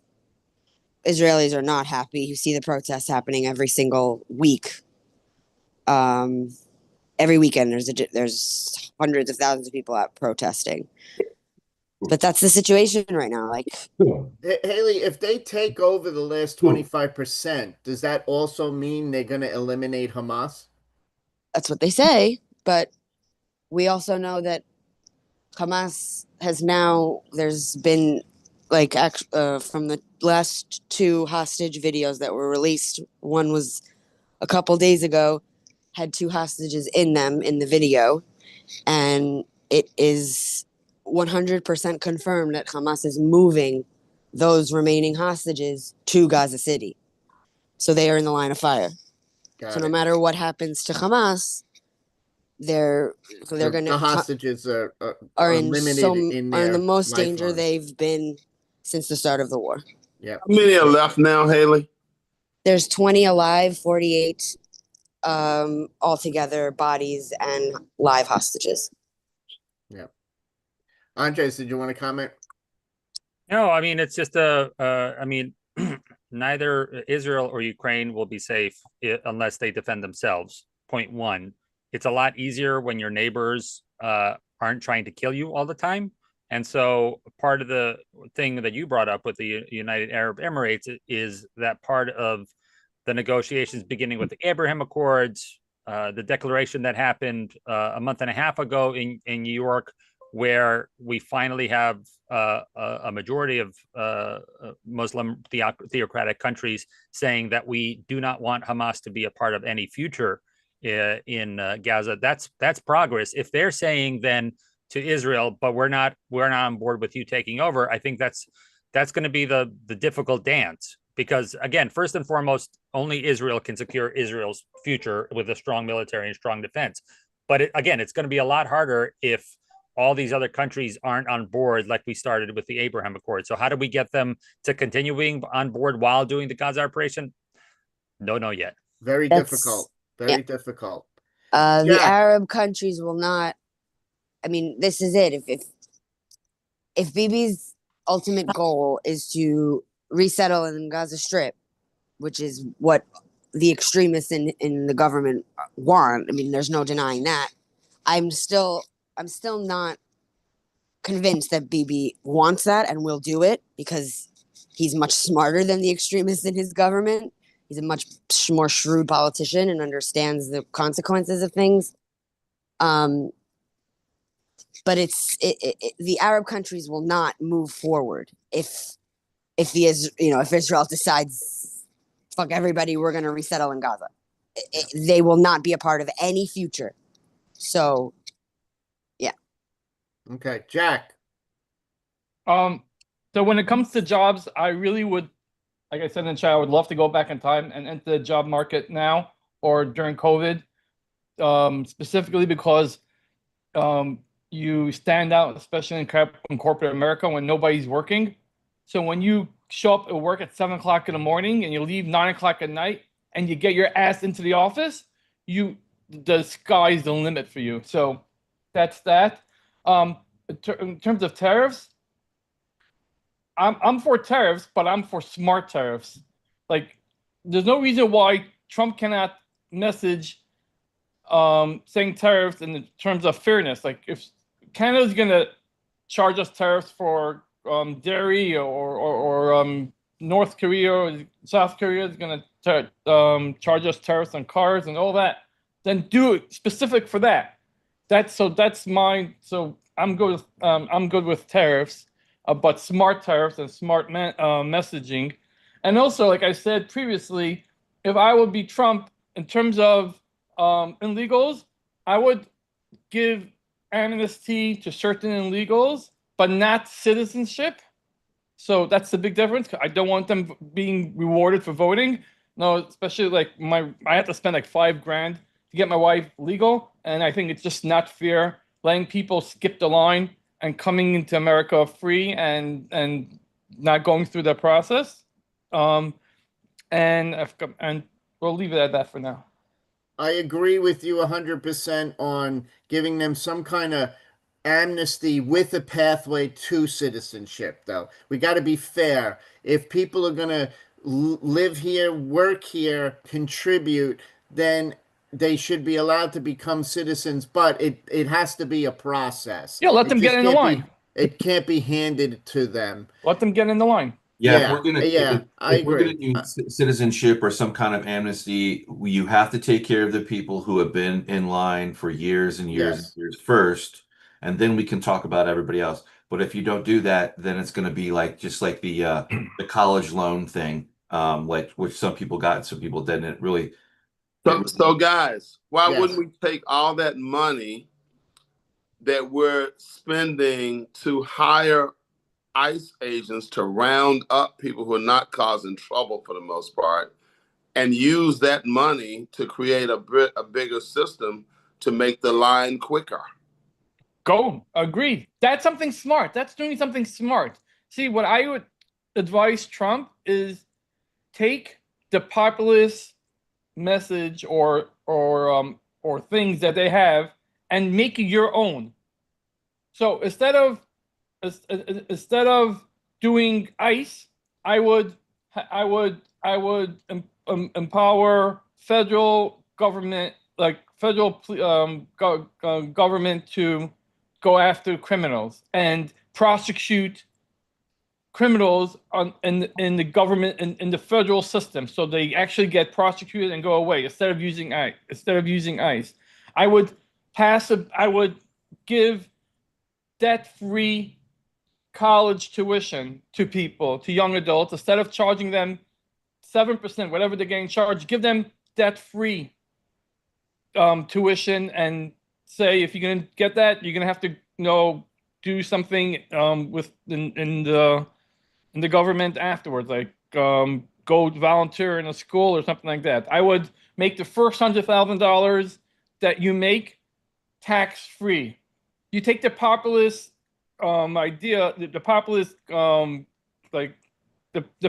Israelis are not happy. You see the protests happening every single week. Every weekend there's hundreds of thousands of people out protesting. But that's the situation right now. Like, Haley, if they take over the last 25%, does that also mean they're going to eliminate Hamas? that's what they say. But we also know that Hamas has now, there's been like from the last 2 hostage videos that were released, one was a couple days ago, had 2 hostages in them in the video, and it is 100% confirmed that Hamas is moving those remaining hostages to Gaza City. So they are in the line of fire. So no matter what happens to Hamas, they're going to, the hostages are in limited in their the most danger lifeline. they've been since the start of the war. Yeah. How many are left now, Haley? There's 20 alive, 48 altogether bodies and live hostages. Yeah. Andres, did you want to comment? No, I mean, it's just I mean, neither Israel or Ukraine will be safe unless they defend themselves. Point one. It's a lot easier when your neighbors aren't trying to kill you all the time. And so part of the thing that you brought up with the United Arab Emirates is that part of the negotiations beginning with the Abraham Accords, the declaration that happened a month and a half ago in New York, where we finally have a majority of Muslim theocratic countries saying that we do not want Hamas to be a part of any future in Gaza. That's progress. If they're saying then to Israel, but we're not on board with you taking over, I think that's going to be the difficult dance. Because again, first and foremost, only Israel can secure Israel's future with a strong military and strong defense. But again, it's going to be a lot harder if all these other countries aren't on board like we started with the Abraham Accord. So how do we get them to continue being on board while doing the Gaza operation? No yet. Very difficult. Very difficult. The Arab countries will not. I mean, this is it. If Bibi's ultimate goal is to resettle in Gaza Strip, which is what the extremists in the government want, I mean, there's no denying that. I'm still not convinced that Bibi wants that and will do it, because he's much smarter than the extremists in his government. He's a much more shrewd politician and understands the consequences of things. But the Arab countries will not move forward if Israel decides, fuck everybody, we're going to resettle in Gaza. They will not be a part of any future. So, yeah. Okay, Jack. So when it comes to jobs, I really would, like I said in the chat, I would love to go back in time and enter the job market now or during COVID, specifically because you stand out, especially in corporate America when nobody's working. So when you show up at work at 7 o'clock in the morning and you leave 9 o'clock at night and you get your ass into the office, the sky's the limit for you. So that's that. In terms of tariffs, I'm for tariffs, but I'm for smart tariffs. Like, there's no reason why Trump cannot message saying tariffs in terms of fairness. Like, if Canada's going to charge us tariffs for dairy, or North Korea or South Korea is going to charge us tariffs on cars and all that, then do it specific for that. That's mine. So I'm good with tariffs. But smart tariffs and smart messaging. And also, like I said previously, if I would be Trump in terms of illegals, I would give amnesty to certain illegals, but not citizenship. So that's the big difference. I don't want them being rewarded for voting. No, especially like I have to spend like $5,000 to get my wife legal. And I think it's just not fair letting people skip the line and coming into America free and not going through the process. And we'll leave it at that for now. I agree with you 100% on giving them some kind of amnesty with a pathway to citizenship, though. We got to be fair. If people are going to live here, work here, contribute, then they should be allowed to become citizens, but it has to be a process. Yeah, let It them get just in the can't line. it can't be handed to them. Let them get in the line. Yeah, Yeah, I if we're gonna agree. do citizenship or some kind of amnesty, you have to take care of the people who have been in line for years and years and Yes. years first, and then we can talk about everybody else. But if you don't do that, then it's going to be like just like the college loan thing, like which some people got and some people didn't. It really, So guys, why Yes. wouldn't we take all that money that we're spending to hire ICE agents to round up people who are not causing trouble for the most part, and use that money to create a bigger system to make the line quicker? Go. Agreed. That's something smart. That's doing something smart. See, what I would advise Trump is take the populist message or things that they have and make it your own. So instead of doing ICE, I would empower federal government, like federal government, to go after criminals and prosecute criminals in the government, in the federal system, so they actually get prosecuted and go away instead of using ICE. I would give debt-free college tuition to people, to young adults, instead of charging them 7%, whatever they're getting charged. Give them debt-free tuition, and say, if you're going to get that, you're going to have to do something in the government afterwards, like go volunteer in a school or something like that. I would make the first $100,000 that you make tax-free. You take the populist idea, the populist the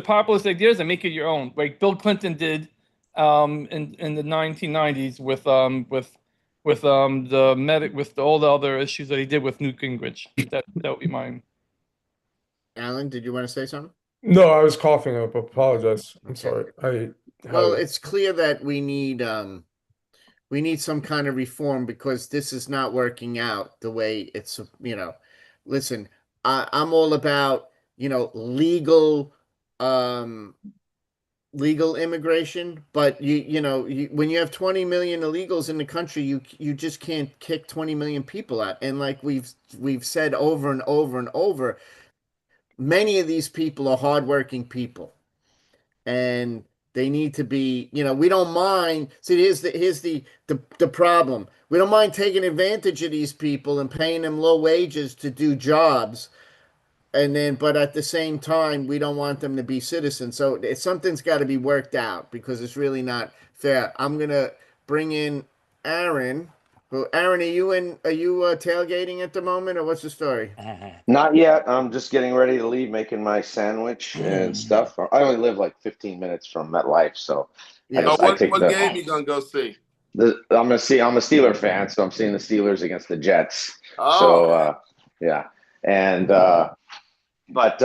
populist ideas, and make it your own, like Bill Clinton did in the 1990s with all the other issues that he did with Newt Gingrich. That would be mine. Alan, did you want to say something? No, I was coughing up. Apologize. I'm sorry. Well, it's clear that we need some kind of reform, because this is not working out the way it's, listen, I'm all about, legal immigration, but when you have 20 million illegals in the country, you just can't kick 20 million people out. And like we've said over and over and over, many of these people are hardworking people, and they need to be, we don't mind. See, here's the problem. We don't mind taking advantage of these people and paying them low wages to do jobs. But at the same time, we don't want them to be citizens. So something's got to be worked out, because it's really not fair. I'm going to bring in Aaron. Aaron, are you tailgating at the moment, or what's the story? Not yet. I'm just getting ready to leave, making my sandwich and stuff. I only live like 15 minutes from MetLife, so Yeah. What game you gonna go see? I'm a Steeler fan, so I'm seeing the Steelers against the Jets. Oh. So yeah, and but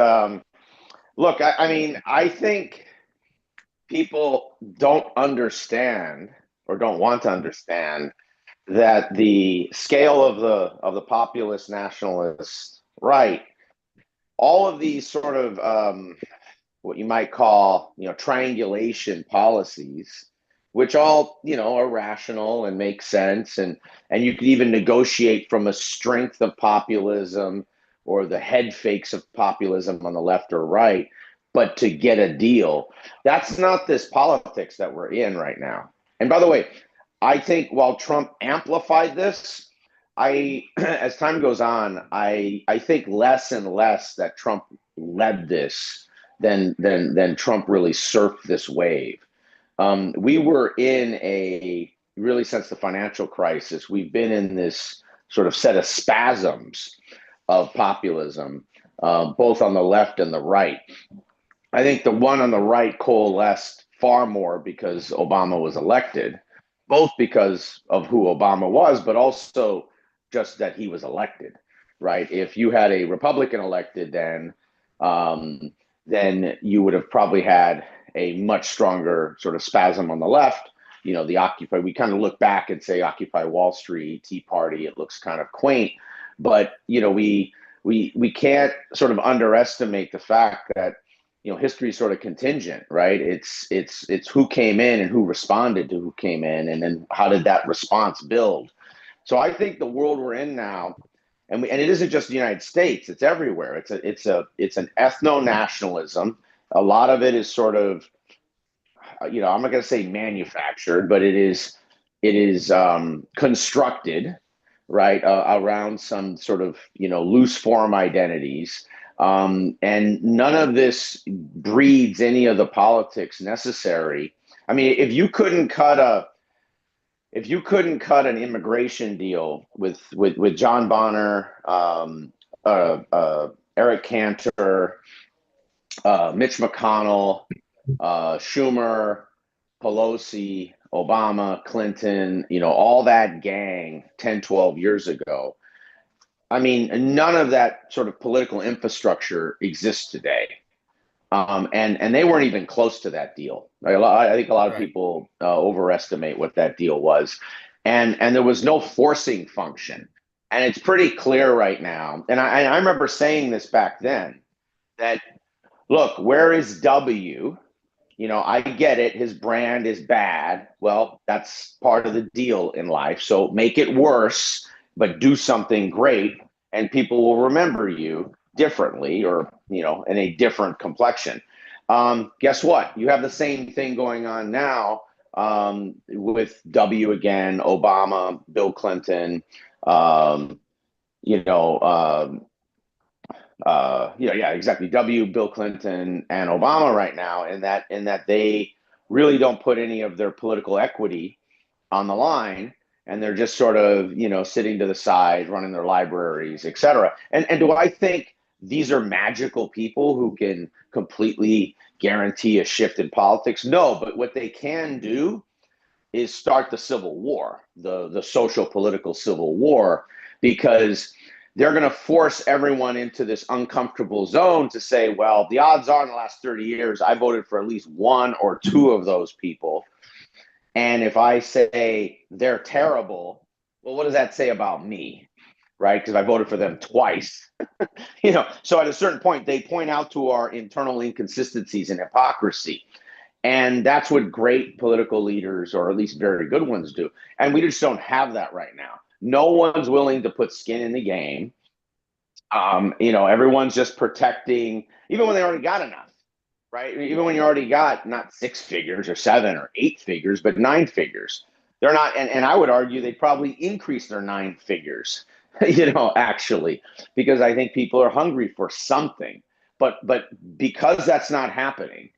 look, I mean, I think people don't understand, or don't want to understand, that the scale of the populist nationalist right, all of these sort of what you might call triangulation policies, which all are rational and make sense, and you could even negotiate from a strength of populism or the head fakes of populism on the left or right, but to get a deal, that's not this politics that we're in right now. And by the way, I think while Trump amplified this, as time goes on, I think less and less that Trump led this than Trump really surfed this wave. We were really, since the financial crisis, we've been in this sort of set of spasms of populism, both on the left and the right. I think the one on the right coalesced far more because Obama was elected, both because of who Obama was, but also just that he was elected. right? If you had a Republican elected, then you would have probably had a much stronger sort of spasm on the left. The Occupy, we kind of look back and say Occupy Wall Street, Tea Party, it looks kind of quaint, but we can't sort of underestimate the fact that history is sort of contingent, right? It's who came in and who responded to who came in, and then how did that response build. So I think the world we're in now, and it isn't just the United States, it's everywhere. It's an ethno-nationalism. A lot of it is sort of, I'm not going to say manufactured, but it is constructed, right, around some sort of loose form identities, and none of this breeds any of the politics necessary. I mean, if you couldn't cut an immigration deal with John Bonner, Eric Cantor, Mitch McConnell, Schumer, Pelosi, Obama, Clinton, all that gang 10, 12 years ago, I mean, none of that sort of political infrastructure exists today. And they weren't even close to that deal. I think a lot of people overestimate what that deal was. And there was no forcing function. And it's pretty clear right now. And I remember saying this back then, that, look, where is W? I get it. His brand is bad. Well, that's part of the deal in life. So make it worse, but do something great, and people will remember you differently, or in a different complexion. Guess what? You have the same thing going on now, with W again, Obama, Bill Clinton, exactly. W, Bill Clinton, and Obama right now, in that they really don't put any of their political equity on the line, and they're just sort of sitting to the side, running their libraries, et cetera. And do I think these are magical people who can completely guarantee a shift in politics? No, but what they can do is start the civil war, the social political civil war, because they're going to force everyone into this uncomfortable zone to say, well, the odds are in the last 30 years, I voted for at least one or two of those people. And if I say they're terrible, well, what does that say about me? Right? Because I voted for them twice. So at a certain point, they point out to our internal inconsistencies and hypocrisy. And that's what great political leaders, or at least very good ones, do. And we just don't have that right now. No one's willing to put skin in the game. Everyone's just protecting, even when they already got enough, right? Even when you already got not 6 figures or 7 or 8 figures, but 9 figures. They're not, and I would argue they probably increase their 9 figures, actually, because I think people are hungry for something. But because that's not happening,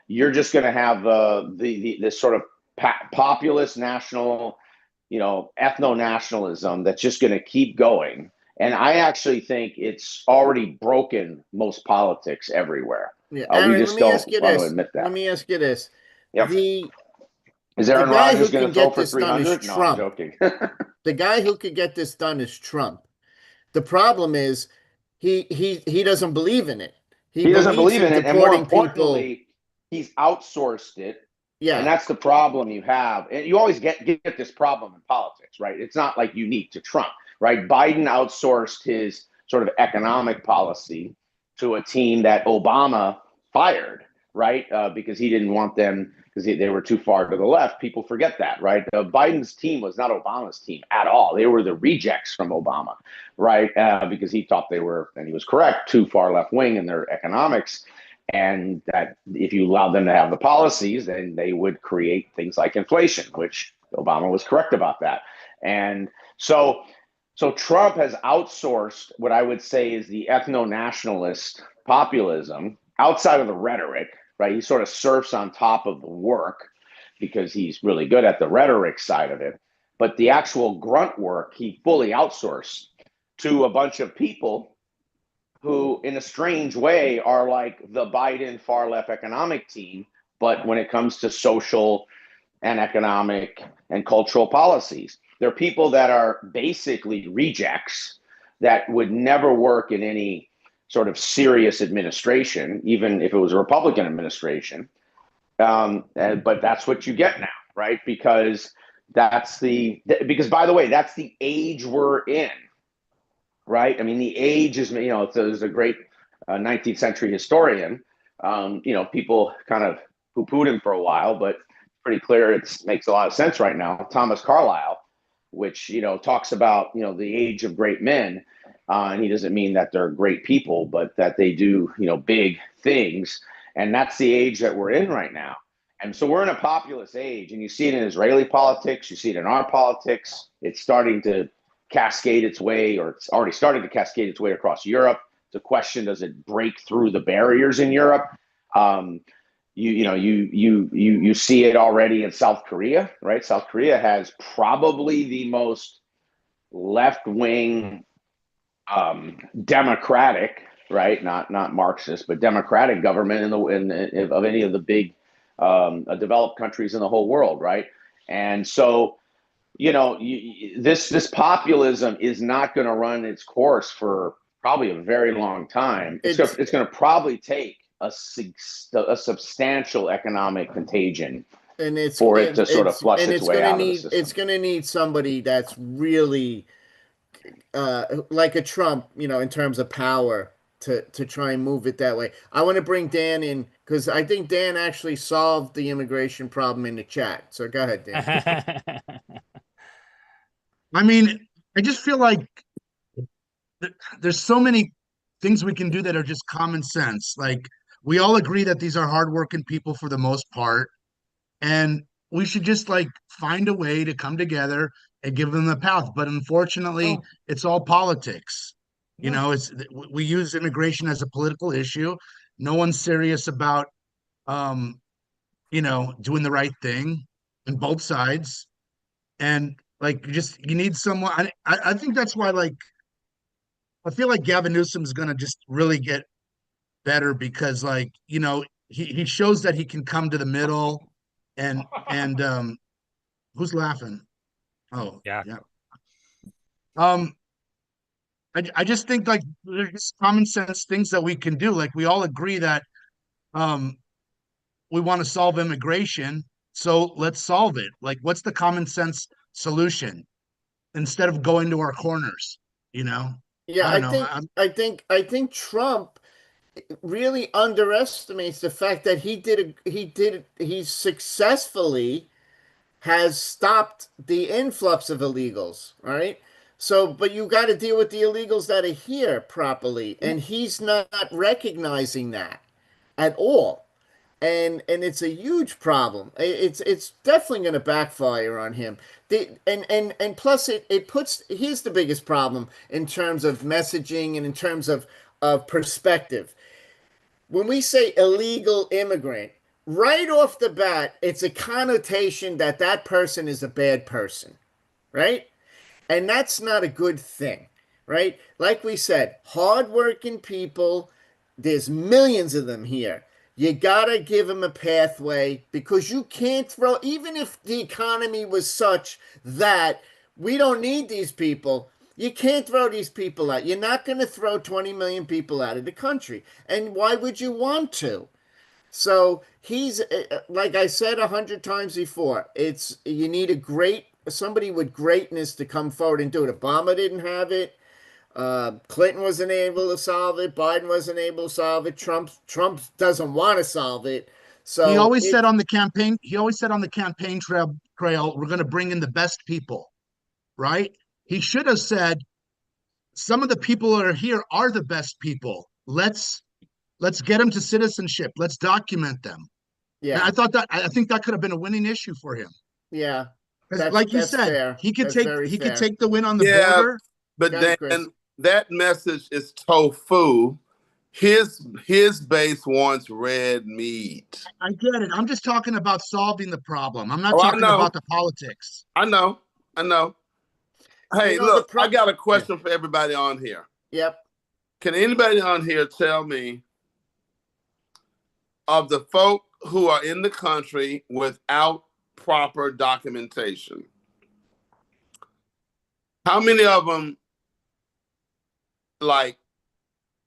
you're just going to have this sort of populist national, ethno-nationalism that's just going to keep going. And I actually think it's already broken most politics everywhere. Yeah, We Aaron, just let me don't ask you want to this. admit that. Let me ask you this. Yep. Is The Aaron guy Rodgers who going can to throw get for this done is 300? No, I'm Trump. joking. The guy who could get this done is Trump. The problem is he doesn't believe in it. He doesn't believe in it, and more importantly, he's outsourced it. Yeah. And that's the problem you have. And you always get this problem in politics, right? It's not like unique to Trump, right? Biden outsourced his sort of economic policy to a team that Obama fired, right? Because he didn't want them, because they were too far to the left. People forget that, right? Biden's team was not Obama's team at all. They were the rejects from Obama, right? Because he thought they were, and he was correct, too far left wing in their economics. And that if you allowed them to have the policies, then they would create things like inflation, which Obama was correct about that. And so Trump has outsourced what I would say is the ethno-nationalist populism outside of the rhetoric, right? He sort of surfs on top of the work because he's really good at the rhetoric side of it. But the actual grunt work, he fully outsourced to a bunch of people who, in a strange way, are like the Biden far left economic team, but when it comes to social and economic and cultural policies, they're people that are basically rejects that would never work in any sort of serious administration, even if it was a Republican administration. But that's what you get now, right? Because because by the way, that's the age we're in, right? I mean, the age is, there's a great 19th century historian, people kind of poo-pooed him for a while, but it's pretty clear it makes a lot of sense right now. Thomas Carlyle, which, talks about, the age of great men. And he doesn't mean that they're great people, but that they do, big things. And that's the age that we're in right now. And so we're in a populist age, and you see it in Israeli politics, you see it in our politics. It's starting to cascade its way, or it's already started to cascade its way across Europe. It's a question: does it break through the barriers in Europe? You see it already in South Korea, right? South Korea has probably the most left-wing, democratic, right? Not Marxist, but democratic government of any of the big developed countries in the whole world, right? And so, this populism is not going to run its course for probably a very long time. It's going to probably take a substantial economic contagion for it to sort of flush its way out of the system. It's going to need somebody that's really like a Trump, in terms of power to try and move it that way. I want to bring Dan in because I think Dan actually solved the immigration problem in the chat. So go ahead, Dan. I mean, I just feel like there's so many things we can do that are just common sense. Like, we all agree that these are hardworking people for the most part, and we should just find a way to come together and give them the path. But unfortunately, it's all politics. We use immigration as a political issue. No one's serious about doing the right thing on both sides. And you need someone. I think that's why I feel like Gavin Newsom is going to just really get better because he shows that he can come to the middle and who's laughing? Oh, yeah. I just think there's just common sense things that we can do. We all agree that we want to solve immigration, so let's solve it. What's the common sense solution instead of going to our corners? Yeah, I think Trump really underestimates the fact that he successfully has stopped the influx of illegals, right? So, but you got to deal with the illegals that are here properly, and he's not recognizing that at all. And it's a huge problem. It's definitely going to backfire on him. And plus it puts, here's the biggest problem in terms of messaging and in terms of perspective. When we say illegal immigrant, right off the bat, it's a connotation that that person is a bad person, right? And that's not a good thing, right? Like we said, hardworking people, there's millions of them here. You got to give them a pathway because you can't throw, even if the economy was such that we don't need these people, you can't throw these people out. You're not going to throw 20 million people out of the country. And why would you want to? So he's, like I said 100 times before, you need somebody with greatness to come forward and do it. Obama didn't have it. Clinton wasn't able to solve it. Biden wasn't able to solve it. Trump doesn't want to solve it. So he always said on the campaign trail, we're going to bring in the best people, right? He should have said, some of the people that are here are the best people. Let's get them to citizenship. Let's document them. Yeah, and I think that could have been a winning issue for him. Yeah, like you said, fair. he could take the win on the border. But then that message is tofu. His base wants red meat. I get it. I'm just talking about solving the problem. I'm not talking about the politics. I know. Hey, look, I got a question for everybody on here. Yep. Can anybody on here tell me, of the folk who are in the country without proper documentation, how many of them like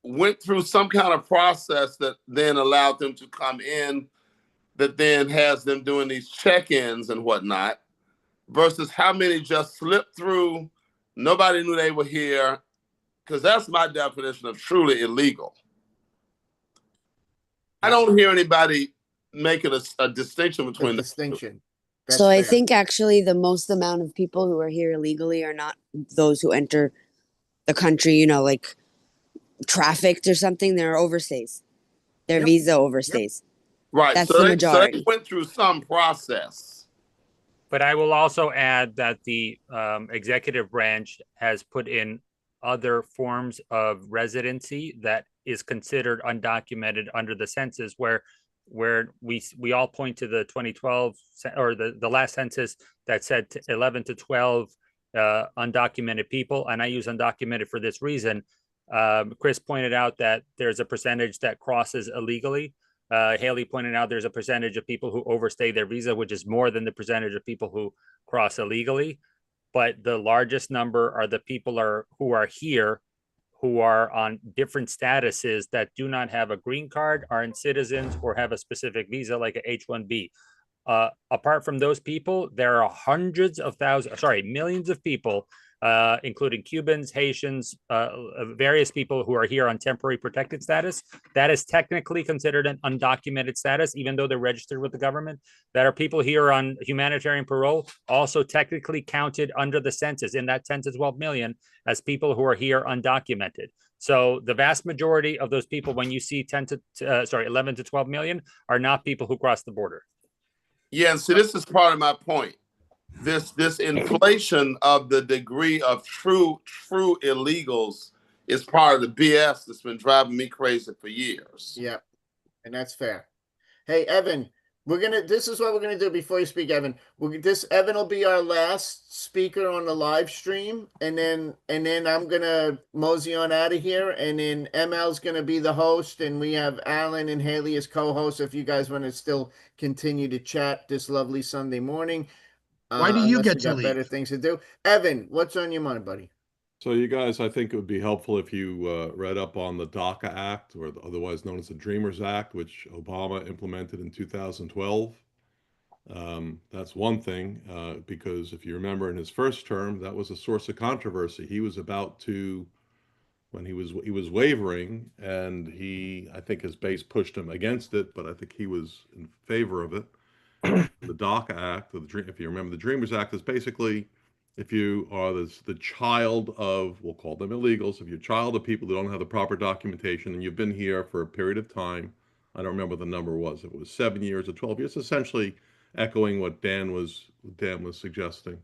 went through some kind of process that then allowed them to come in, that then has them doing these check-ins and whatnot, versus how many just slipped through, nobody knew they were here, because that's my definition of truly illegal. I don't hear anybody making a distinction between The distinction. That's So I fair. think actually the most amount of people who are here illegally are not those who enter the country, you know, like trafficked or something. They're overstays. Their Yep. visa overstays. Right. That's so the they majority. went through some process. But I will also add that the executive branch has put in other forms of residency that is considered undocumented under the census, where we all point to the 2012 or the last census that said 11 to 12 undocumented people, and I use undocumented for this reason. Chris pointed out that there's a percentage that crosses illegally. Haley pointed out there's a percentage of people who overstay their visa, which is more than the percentage of people who cross illegally. But the largest number are the people who are here, who are on different statuses that do not have a green card, aren't citizens, or have a specific visa like a H-1B. Apart from those people, there are millions of people, including Cubans, Haitians, various people who are here on temporary protected status. That is technically considered an undocumented status, even though they're registered with the government. That are people here on humanitarian parole, also technically counted under the census, in that 10 to 12 million, as people who are here undocumented. So the vast majority of those people, when you see 11 to 12 million, are not people who cross the border. Yeah, and so this is part of my point. This inflation of the degree of true illegals is part of the BS that's been driving me crazy for years. Yeah, and that's fair. Hey, Evan, this is what we're gonna do before you speak, Evan. Evan will be our last speaker on the live stream, and then I'm gonna mosey on out of here, and then ML's gonna be the host, and we have Alan and Haley as co-hosts. If you guys want to still continue to chat this lovely Sunday morning. Why do you unless get we to got leave? better things to do? Evan, what's on your mind, buddy? So you guys, I think it would be helpful if you read up on the DACA Act, or otherwise known as the Dreamers Act, which Obama implemented in 2012. That's one thing, because if you remember in his first term, that was a source of controversy. He was about to, when he was wavering, and I think his base pushed him against it, but I think he was in favor of it. The DACA Act, if you remember, the Dreamers Act is basically, if you are the child of, we'll call them illegals, if you're a child of people who don't have the proper documentation and you've been here for a period of time, I don't remember what the number was, if it was 7 years or 12 years, essentially echoing what Dan was suggesting,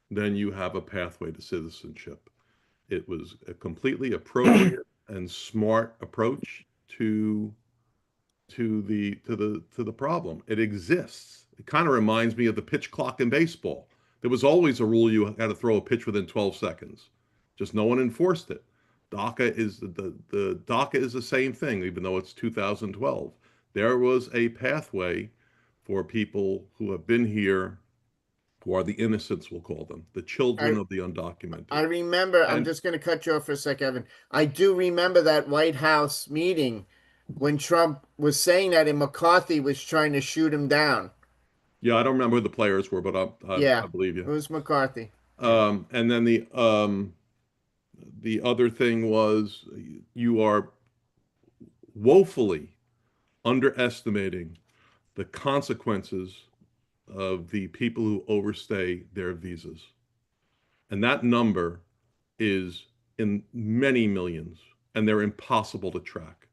then you have a pathway to citizenship. It was a completely appropriate and smart approach to the problem. It exists. It kind of reminds me of the pitch clock in baseball. There was always a rule you had to throw a pitch within 12 seconds. Just no one enforced it. DACA is the DACA is the same thing, even though it's 2012. There was a pathway for people who have been here, who are the innocents, we'll call them, the children of the undocumented. I remember, I'm just going to cut you off for a sec, Evan. I do remember that White House meeting when Trump was saying that and McCarthy was trying to shoot him down. Yeah, I don't remember who the players were, but I believe you. It was McCarthy. And then the other thing was, you are woefully underestimating the consequences of the people who overstay their visas. And that number is in many millions, and they're impossible to track.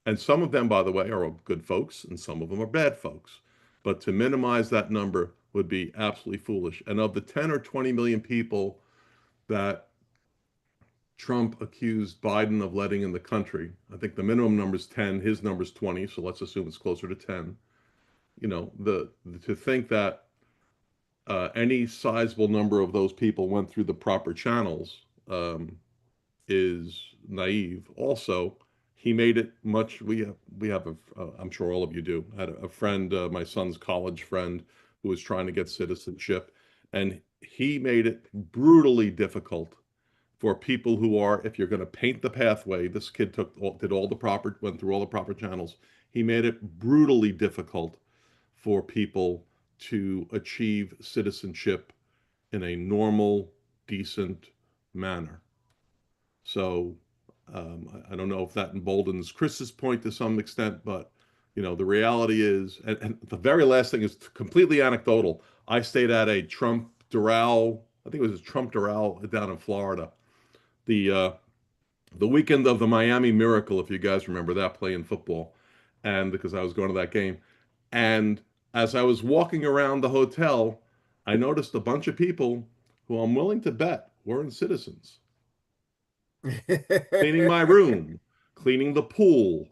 And some of them, by the way, are good folks, and some of them are bad folks. But to minimize that number would be absolutely foolish. And of the 10 or 20 million people that Trump accused Biden of letting in the country, I think the minimum number is 10, his number is 20, so let's assume it's closer to 10. You know, to think that any sizable number of those people went through the proper channels is naive. Also, he made it much. We have I'm sure all of you do. I had a friend, my son's college friend, who was trying to get citizenship, and he made it brutally difficult for people who are, if you're going to paint the pathway, this kid went through all the proper channels. He made it brutally difficult for people to achieve citizenship in a normal, decent manner. So I don't know if that emboldens Chris's point to some extent, but the reality is, and the very last thing is completely anecdotal. I stayed at a Trump Doral, I think it was a Trump Doral down in Florida, the weekend of the Miami Miracle, if you guys remember that play in football, and because I was going to that game. And as I was walking around the hotel, I noticed a bunch of people who I'm willing to bet weren't citizens. Cleaning my room, cleaning the pool,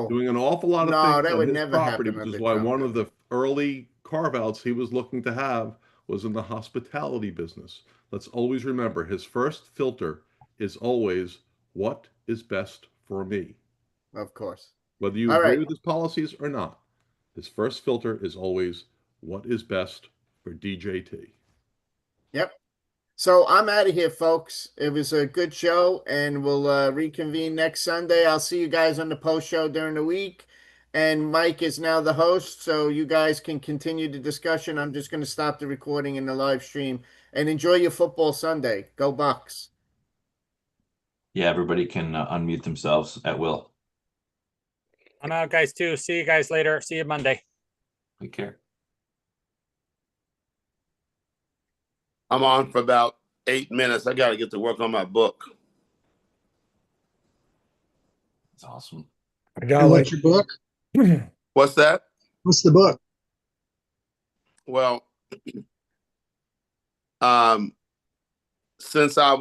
doing an awful lot of things that on would his never property, happen which is under why Trump. one of the early carve-outs he was looking to have was in the hospitality business. Let's always remember, his first filter is always, what is best for me? Of course. Whether you All agree right. with his policies or not, his first filter is always, what is best for DJT? Yep. So I'm out of here, folks. It was a good show, and we'll reconvene next Sunday. I'll see you guys on the post show during the week. And Mike is now the host, so you guys can continue the discussion. I'm just going to stop the recording in the live stream, and enjoy your football Sunday. Go Bucks. Yeah, everybody can unmute themselves at will. I'm out, guys, too. See you guys later. See you Monday. Take care. I'm on for about 8 minutes. I got to get to work on my book. That's awesome. I got And like what's your book? What's that? What's the book? Well, since I